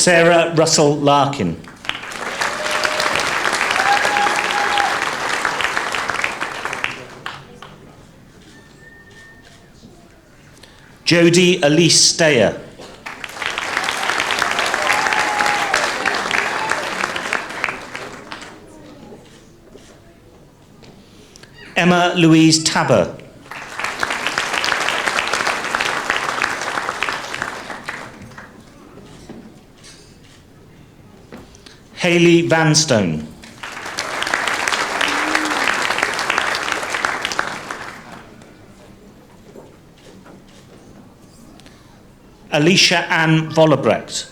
Sarah Russell Larkin. Jodie Elise Steyer. Emma Louise Tabber. Hayley Vanstone. Alicia Ann Vollebrecht.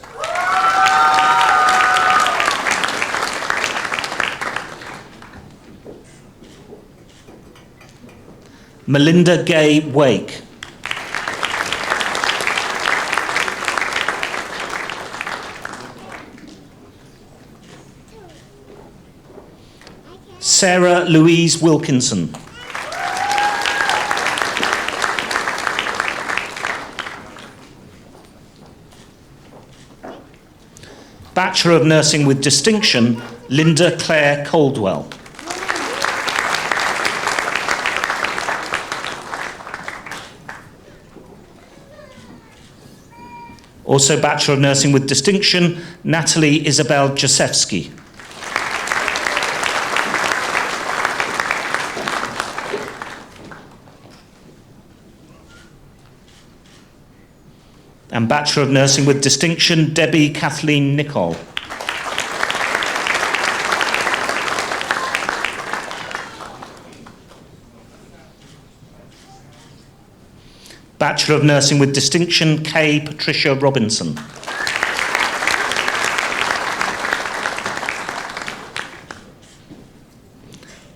Melinda Gay Wake. Sarah Louise Wilkinson. Bachelor of Nursing with Distinction, Linda Claire Caldwell. Also Bachelor of Nursing with Distinction, Natalie Isabel Josefsky. And Bachelor of Nursing with Distinction, Debbie Kathleen Nicol. Bachelor of Nursing with Distinction, Kay Patricia Robinson.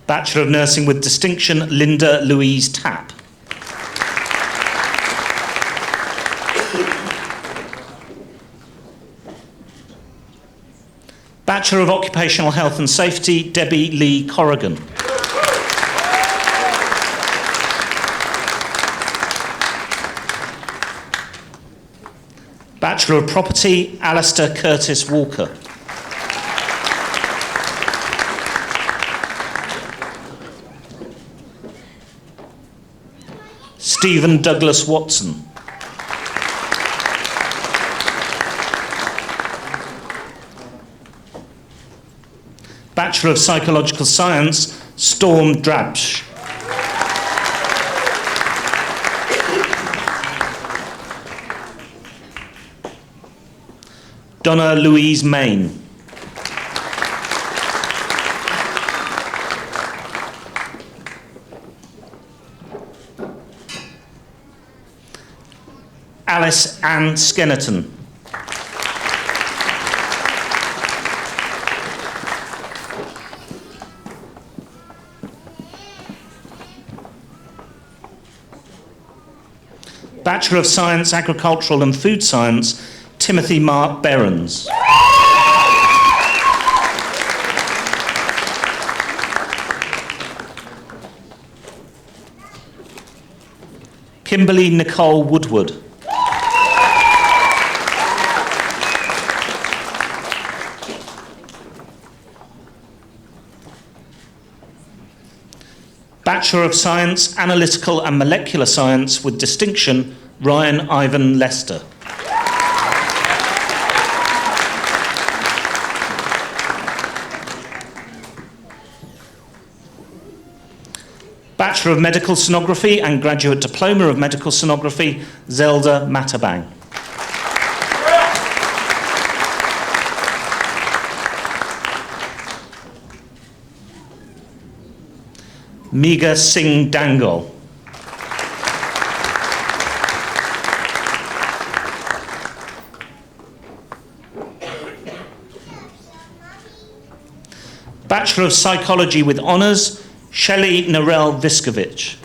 Bachelor of Nursing with Distinction, Linda Louise Tapp. Bachelor of Occupational Health and Safety, Debbie Lee Corrigan. Bachelor of Property, Alistair Curtis Walker. Stephen Douglas Watson. Bachelor of Psychological Science, Storm Drabsch. Donna Louise Main. Alice Ann Skennerton. Bachelor of Science, Agricultural and Food Science, Timothy Mark Behrens. Kimberly Nicole Woodward. Bachelor of Science, Analytical and Molecular Science with Distinction, Ryan Ivan Lester. Bachelor of Medical Sonography and Graduate Diploma of Medical Sonography, Zelda Matabang. Meega Singh Dangol. Bachelor of Psychology with Honours, Shelley Narelle Viskovich.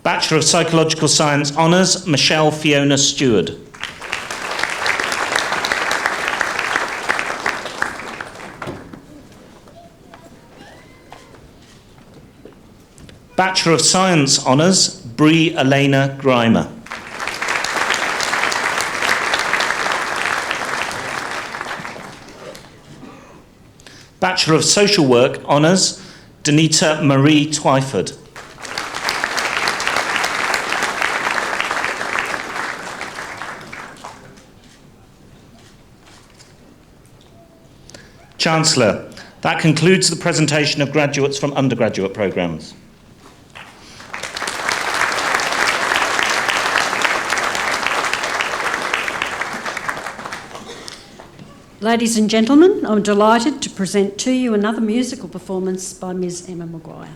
Bachelor of Psychological Science Honours, Michelle Fiona Stewart. Bachelor of Science Honours, Bree Elena Grimer. Bachelor of Social Work Honours, Danita Marie Twyford. Chancellor, that concludes the presentation of graduates from undergraduate programmes. Ladies and gentlemen, I'm delighted to present to you another musical performance by Ms. Emma Maguire.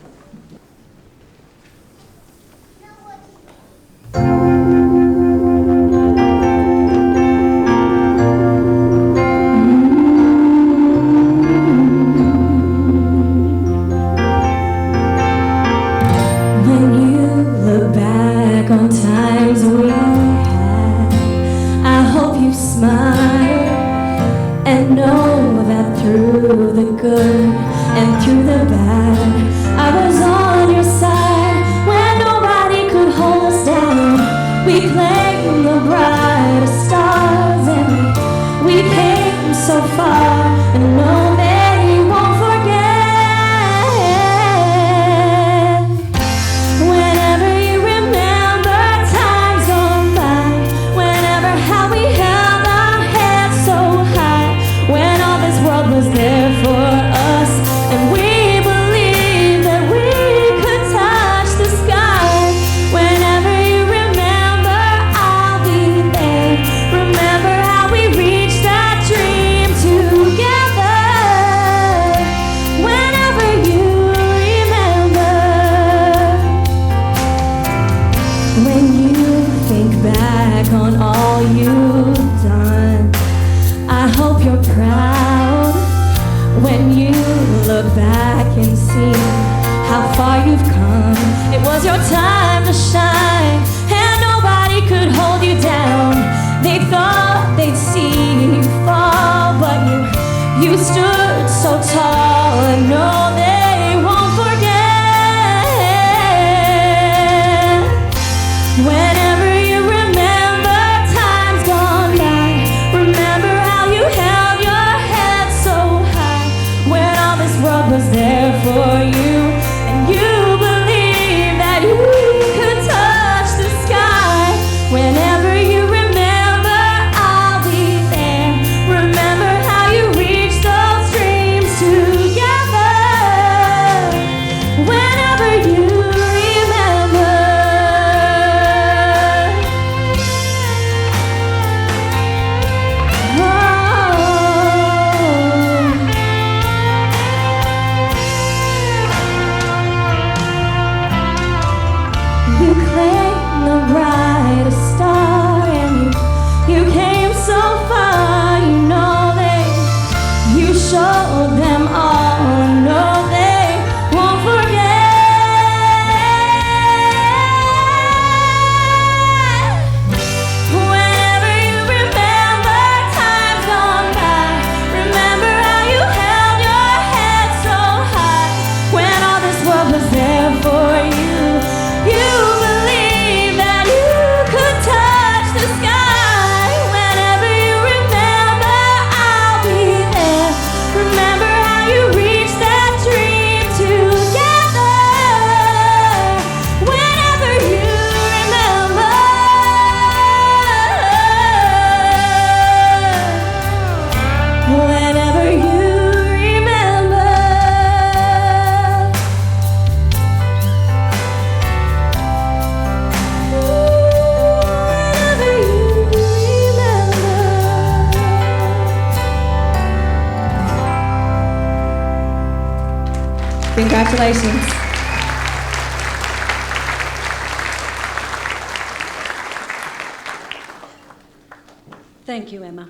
Congratulations. Thank you, Emma.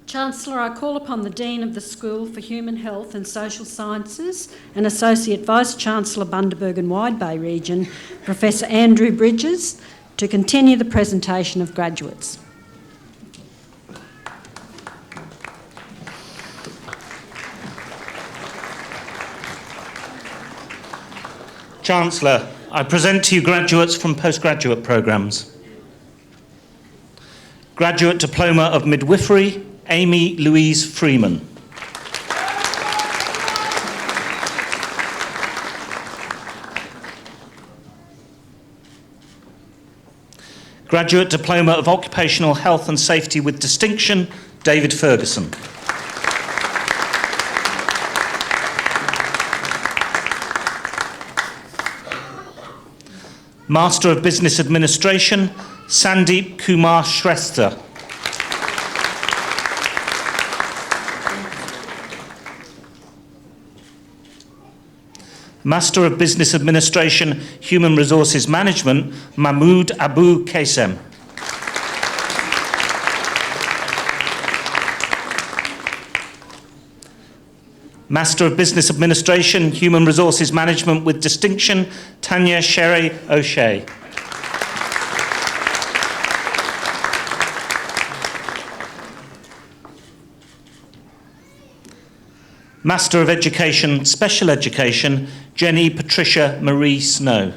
Chancellor, I call upon the Dean of the School for Human Health and Social Sciences and Associate Vice-Chancellor Bundaberg and Wide Bay Region, Professor Andrew Bridges, to continue the presentation of graduates. Chancellor, I present to you graduates from postgraduate programmes. Graduate Diploma of Midwifery, Amy Louise Freeman. Graduate Diploma of Occupational Health and Safety with Distinction, David Ferguson. Master of Business Administration, Sandeep Kumar Shrestha. Master of Business Administration, Human Resources Management, Mahmood Abu Kaisem. Master of Business Administration, Human Resources Management with Distinction, Tanya Sherry O'Shea. Master of Education, Special Education, Jenny Patricia Marie Snow.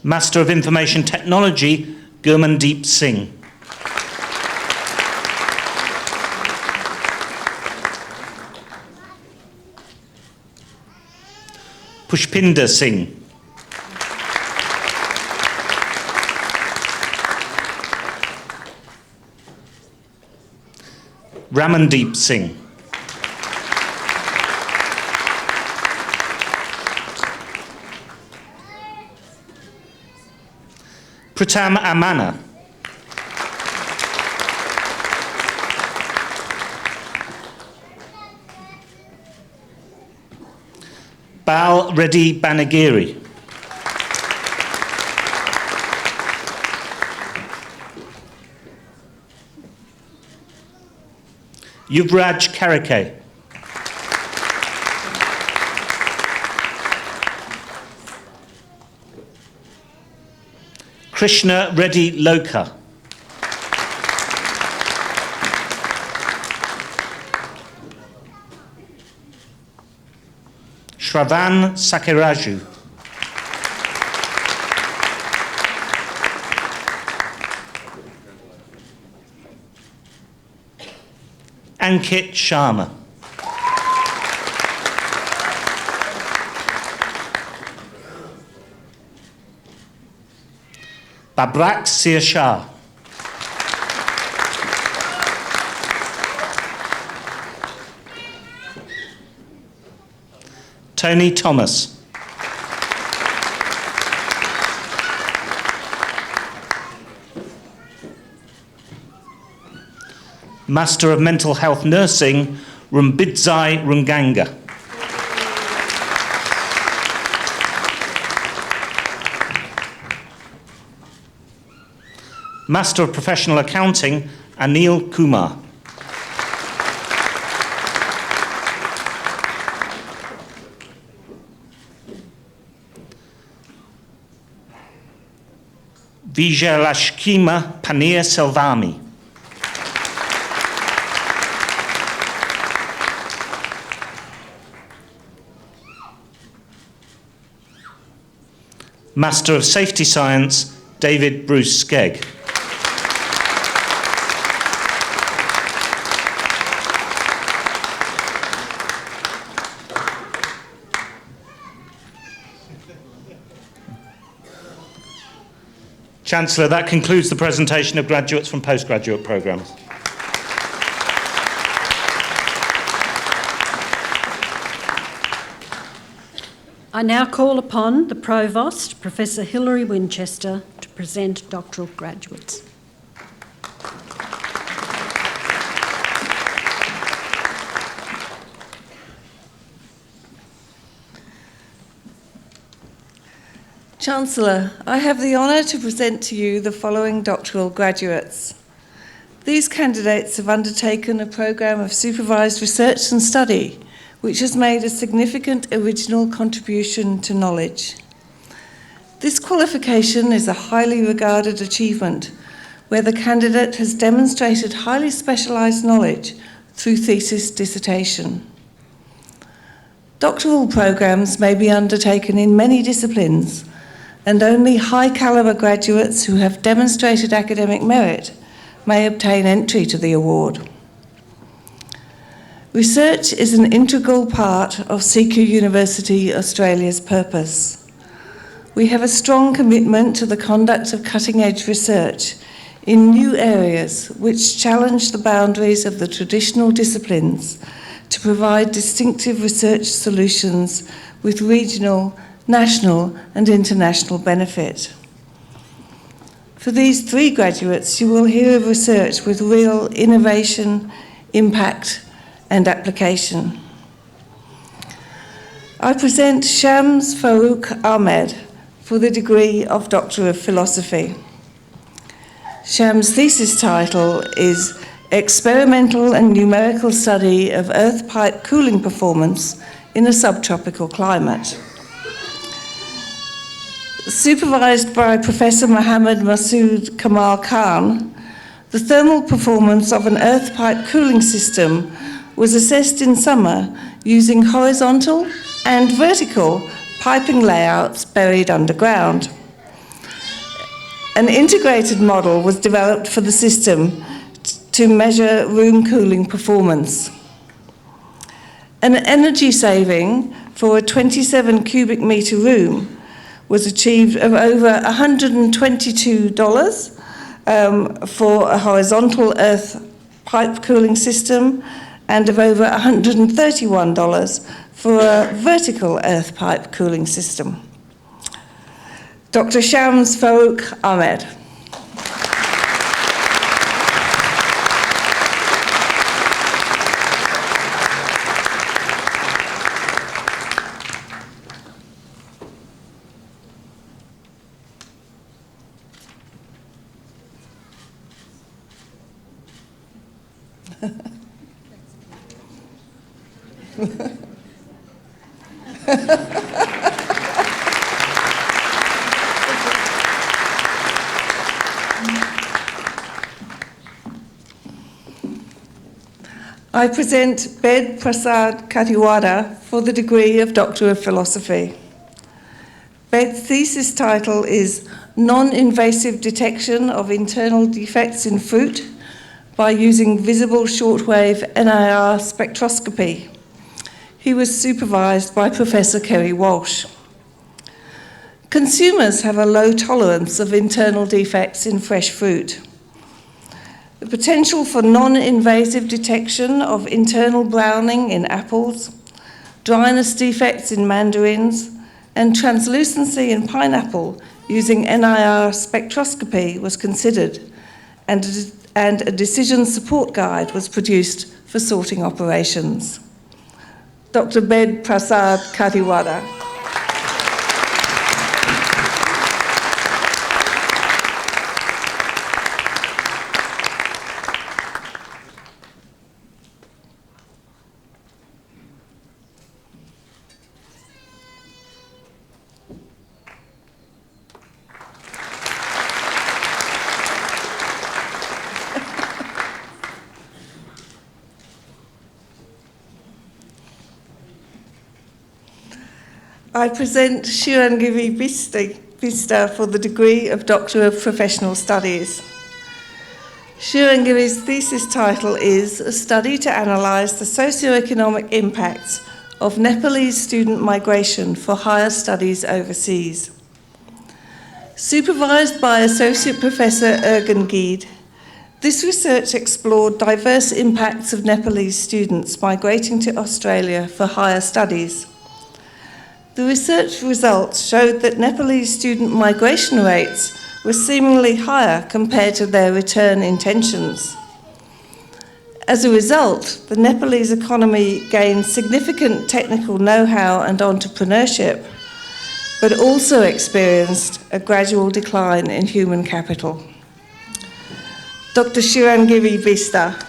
Master of Information Technology, Gurmandeep Singh. Pushpinder Singh. Ramandeep Singh. Pritam Amana. Bal Reddy Banagiri. Yuvraj Karike. Krishna Reddy Loka. Shravan Sakiraju. Ankit Sharma. Babrak Sir Shah. Tony Thomas. Master of Mental Health Nursing, Rumbidzai Runganga. Master of Professional Accounting, Anil Kumar. Vijayalakshmi Panir Selvami. Master of Safety Science, David Bruce Skegg. Chancellor, that concludes the presentation of graduates from postgraduate programmes. I now call upon the Provost, Professor Hilary Winchester, to present doctoral graduates. Chancellor, I have the honour to present to you the following doctoral graduates. These candidates have undertaken a programme of supervised research and study, which has made a significant original contribution to knowledge. This qualification is a highly regarded achievement, where the candidate has demonstrated highly specialised knowledge through thesis dissertation. Doctoral programmes may be undertaken in many disciplines, and only high-calibre graduates who have demonstrated academic merit may obtain entry to the award. Research is an integral part of CQUniversity Australia's purpose. We have a strong commitment to the conduct of cutting-edge research in new areas which challenge the boundaries of the traditional disciplines to provide distinctive research solutions with regional, national and international benefit. For these 3 graduates, you will hear of research with real innovation, impact and application. I present Shams Farouk Ahmed for the degree of Doctor of Philosophy. Shams' thesis title is Experimental and Numerical Study of Earth Pipe Cooling Performance in a Subtropical Climate. Supervised by Professor Mohammed Masood Kamal Khan, the thermal performance of an earth pipe cooling system was assessed in summer using horizontal and vertical piping layouts buried underground. An integrated model was developed for the system to measure room cooling performance. An energy saving for a 27 cubic metre room was achieved of over $122 for a horizontal earth pipe cooling system and of over $131 for a vertical earth pipe cooling system. Dr. Shams Farouk Ahmed. I present Bed Prasad Katiwada for the degree of Doctor of Philosophy. Bed's thesis title is Non-Invasive Detection of Internal Defects in Fruit by using Visible Shortwave NIR Spectroscopy. He was supervised by Professor Kerry Walsh. Consumers have a low tolerance of internal defects in fresh fruit. The potential for non-invasive detection of internal browning in apples, dryness defects in mandarins, and translucency in pineapple using NIR spectroscopy was considered, and a decision support guide was produced for sorting operations. Dr. Bed Prasad Katiwada. I present Shirangivi Bista for the degree of Doctor of Professional Studies. Shirangivi's thesis title is A Study to Analyse the Socioeconomic Impacts of Nepalese Student Migration for Higher Studies Overseas. Supervised by Associate Professor Ergun Geed, this research explored diverse impacts of Nepalese students migrating to Australia for higher studies. The research results showed that Nepalese student migration rates were seemingly higher compared to their return intentions. As a result, the Nepalese economy gained significant technical know-how and entrepreneurship, but also experienced a gradual decline in human capital. Dr. Shirangivi Bista.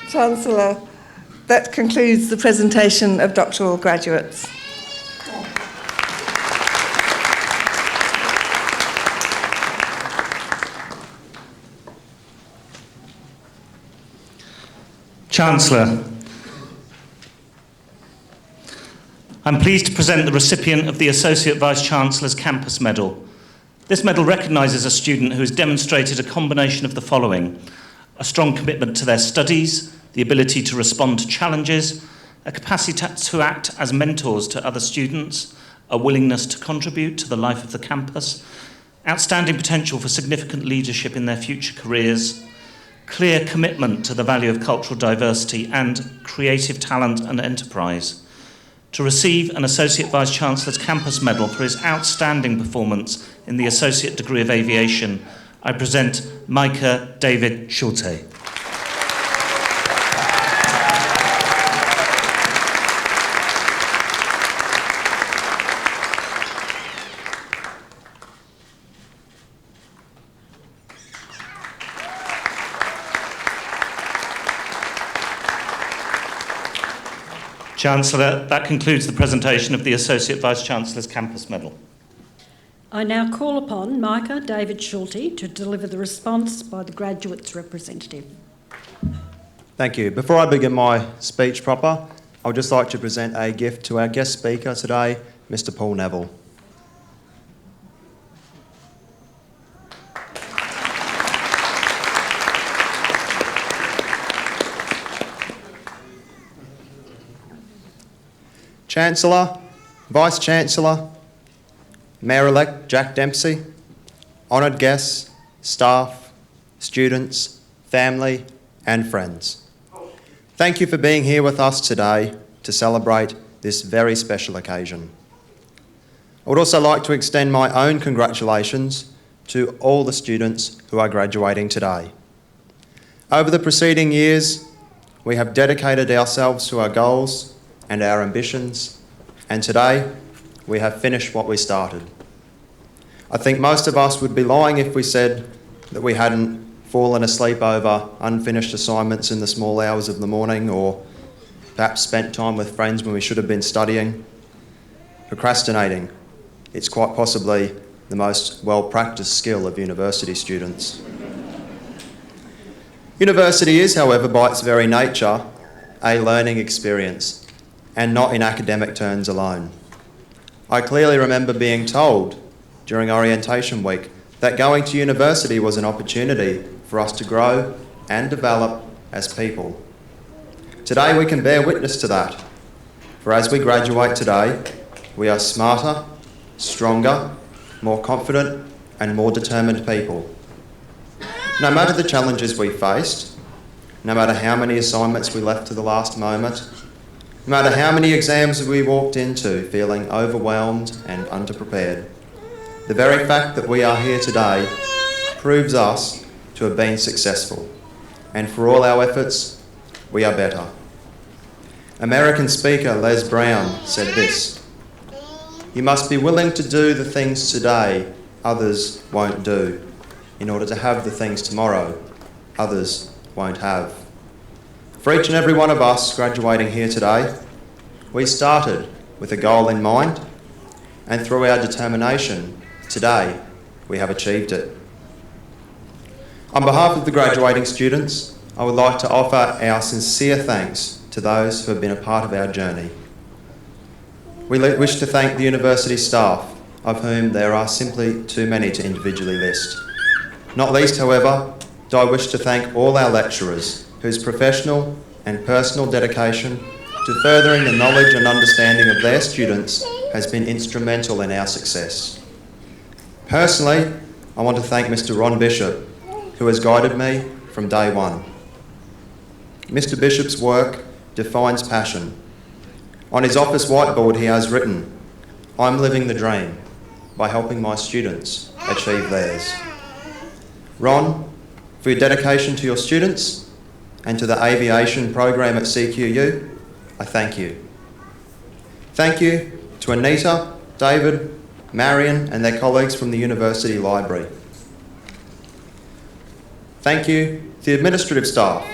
Chancellor, that concludes the presentation of doctoral graduates. Chancellor, I'm pleased to present the recipient of the Associate Vice-Chancellor's Campus Medal. This medal recognises a student who has demonstrated a combination of the following: a strong commitment to their studies, the ability to respond to challenges, a capacity to act as mentors to other students, a willingness to contribute to the life of the campus, outstanding potential for significant leadership in their future careers, clear commitment to the value of cultural diversity, and creative talent and enterprise. To receive an Associate Vice-Chancellor's Campus Medal for his outstanding performance in the Associate Degree of Aviation, I present Micah David Schulte. Chancellor, that concludes the presentation of the Associate Vice-Chancellor's Campus Medal. I now call upon Micah David Schulte to deliver the response by the graduates' representative. Thank you. Before I begin my speech proper, I would just like to present a gift to our guest speaker today, Mr. Paul Neville. Chancellor, Vice-Chancellor, Mayor-elect Jack Dempsey, honoured guests, staff, students, family and friends. Thank you for being here with us today to celebrate this very special occasion. I would also like to extend my own congratulations to all the students who are graduating today. Over the preceding years, we have dedicated ourselves to our goals and our ambitions, and today we have finished what we started. I think most of us would be lying if we said that we hadn't fallen asleep over unfinished assignments in the small hours of the morning, or perhaps spent time with friends when we should have been studying. Procrastinating, it's quite possibly the most well-practiced skill of university students. University is, however, by its very nature, a learning experience, and not in academic terms alone. I clearly remember being told during orientation week that going to university was an opportunity for us to grow and develop as people. Today we can bear witness to that, for as we graduate today, we are smarter, stronger, more confident and more determined people. No matter the challenges we faced, no matter how many assignments we left to the last moment, no matter how many exams we walked into feeling overwhelmed and underprepared, the very fact that we are here today proves us to have been successful, and for all our efforts, we are better. American speaker Les Brown said this: "You must be willing to do the things today others won't do, in order to have the things tomorrow others won't have." For each and every one of us graduating here today, we started with a goal in mind, and through our determination, today we have achieved it. On behalf of the graduating students, I would like to offer our sincere thanks to those who have been a part of our journey. We wish to thank the university staff, of whom there are simply too many to individually list. Not least, however, do I wish to thank all our lecturers, whose professional and personal dedication to furthering the knowledge and understanding of their students has been instrumental in our success. Personally, I want to thank Mr. Ron Bishop, who has guided me from day one. Mr. Bishop's work defines passion. On his office whiteboard he has written, "I'm living the dream by helping my students achieve theirs." Ron, for your dedication to your students and to the aviation program at CQU, I thank you. Thank you to Anita, David, Marion and their colleagues from the University Library. Thank you to the administrative staff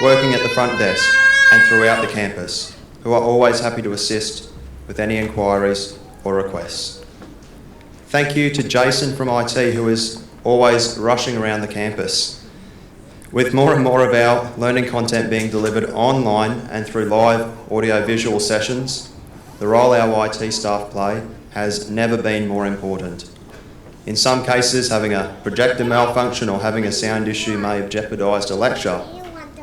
working at the front desk and throughout the campus, who are always happy to assist with any inquiries or requests. Thank you to Jason from IT, who is always rushing around the campus. With more and more of our learning content being delivered online and through live audio-visual sessions, the role our IT staff play has never been more important. In some cases, having a projector malfunction or having a sound issue may have jeopardised a lecture,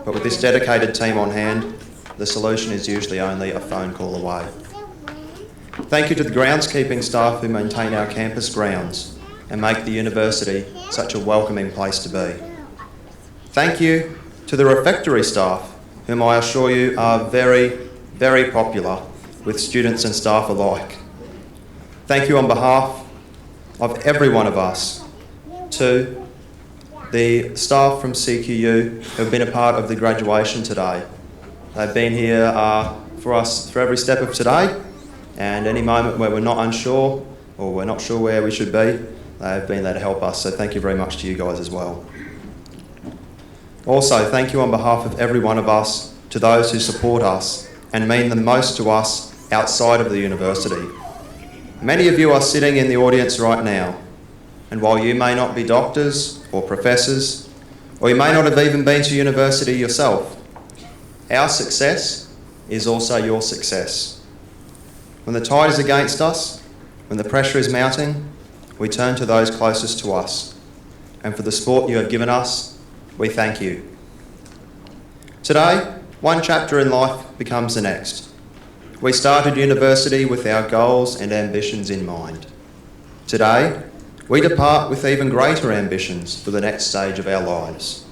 but with this dedicated team on hand, the solution is usually only a phone call away. Thank you to the groundskeeping staff who maintain our campus grounds and make the university such a welcoming place to be. Thank you to the refectory staff, whom I assure you are very, very popular with students and staff alike. Thank you on behalf of every one of us to the staff from CQU who have been a part of the graduation today. They've been here for us for every step of today, and any moment where we're not unsure or we're not sure where we should be, they've been there to help us. So thank you very much to you guys as well. Also, thank you on behalf of every one of us to those who support us and mean the most to us outside of the university. Many of you are sitting in the audience right now, and while you may not be doctors or professors, or you may not have even been to university yourself, our success is also your success. When the tide is against us, when the pressure is mounting, we turn to those closest to us. And for the support you have given us, we thank you. Today, one chapter in life becomes the next. We started university with our goals and ambitions in mind. Today, we depart with even greater ambitions for the next stage of our lives.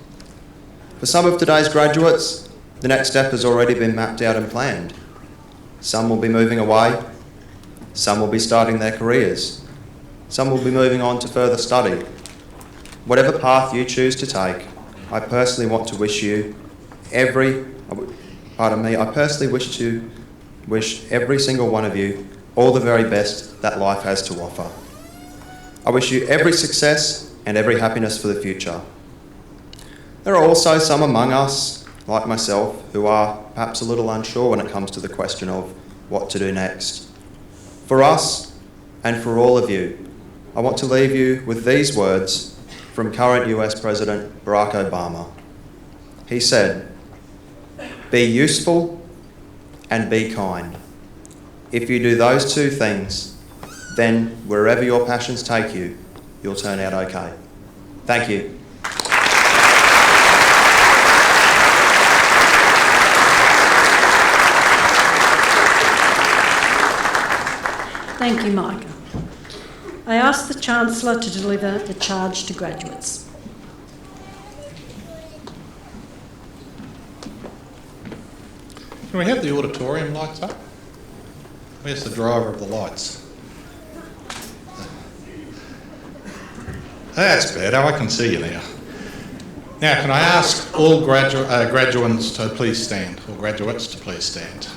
For some of today's graduates, the next step has already been mapped out and planned. Some will be moving away, some will be starting their careers, some will be moving on to further study. Whatever path you choose to take, I personally want to wish you I personally wish every single one of you all the very best that life has to offer. I wish you every success and every happiness for the future. There are also some among us, like myself, who are perhaps a little unsure when it comes to the question of what to do next. For us, and for all of you, I want to leave you with these words from current US President Barack Obama. He said, "Be useful and be kind. If you do those two things, then wherever your passions take you, you'll turn out okay." Thank you. Thank you, Micah. I ask the Chancellor to deliver the charge to graduates. Can we have the auditorium lights up? Where's the driver of the lights? That's better, I can see you now. Now, can I ask all graduates to please stand, or graduates to please stand.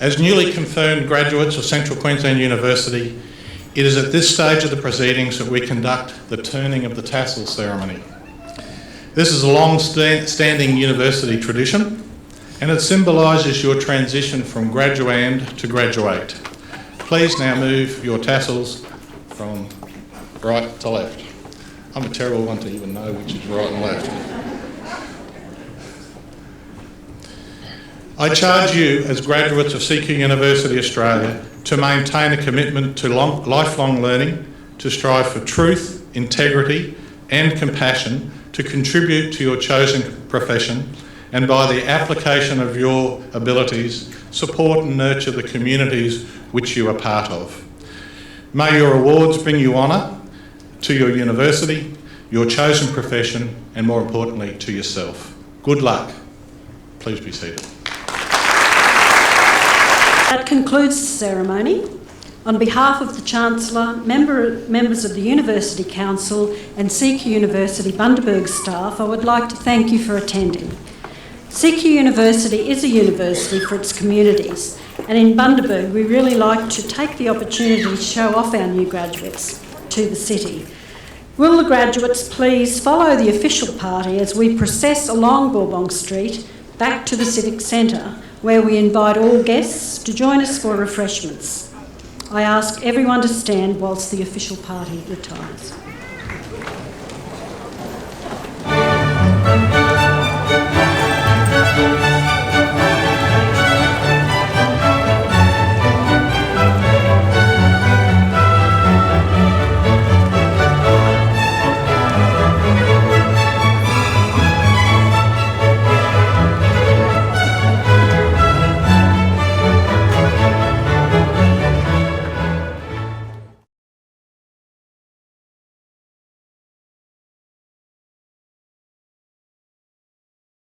As newly confirmed graduates of Central Queensland University, it is at this stage of the proceedings that we conduct the turning of the tassel ceremony. This is a long-standing university tradition, and it symbolises your transition from graduand to graduate. Please now move your tassels from right to left. I'm a terrible one to even know which is right and left. I charge you as graduates of CQUniversity Australia to maintain a commitment to lifelong learning, to strive for truth, integrity and compassion, to contribute to your chosen profession, and by the application of your abilities, support and nurture the communities which you are part of. May your awards bring you honour to your university, your chosen profession, and more importantly, to yourself. Good luck. Please be seated. That concludes the ceremony. On behalf of the Chancellor, members of the University Council and CQUniversity Bundaberg staff, I would like to thank you for attending. CQ University is a university for its communities, and in Bundaberg we really like to take the opportunity to show off our new graduates to the city. Will the graduates please follow the official party as we process along Bourbon Street back to the Civic Centre, where we invite all guests to join us for refreshments. I ask everyone to stand whilst the official party retires.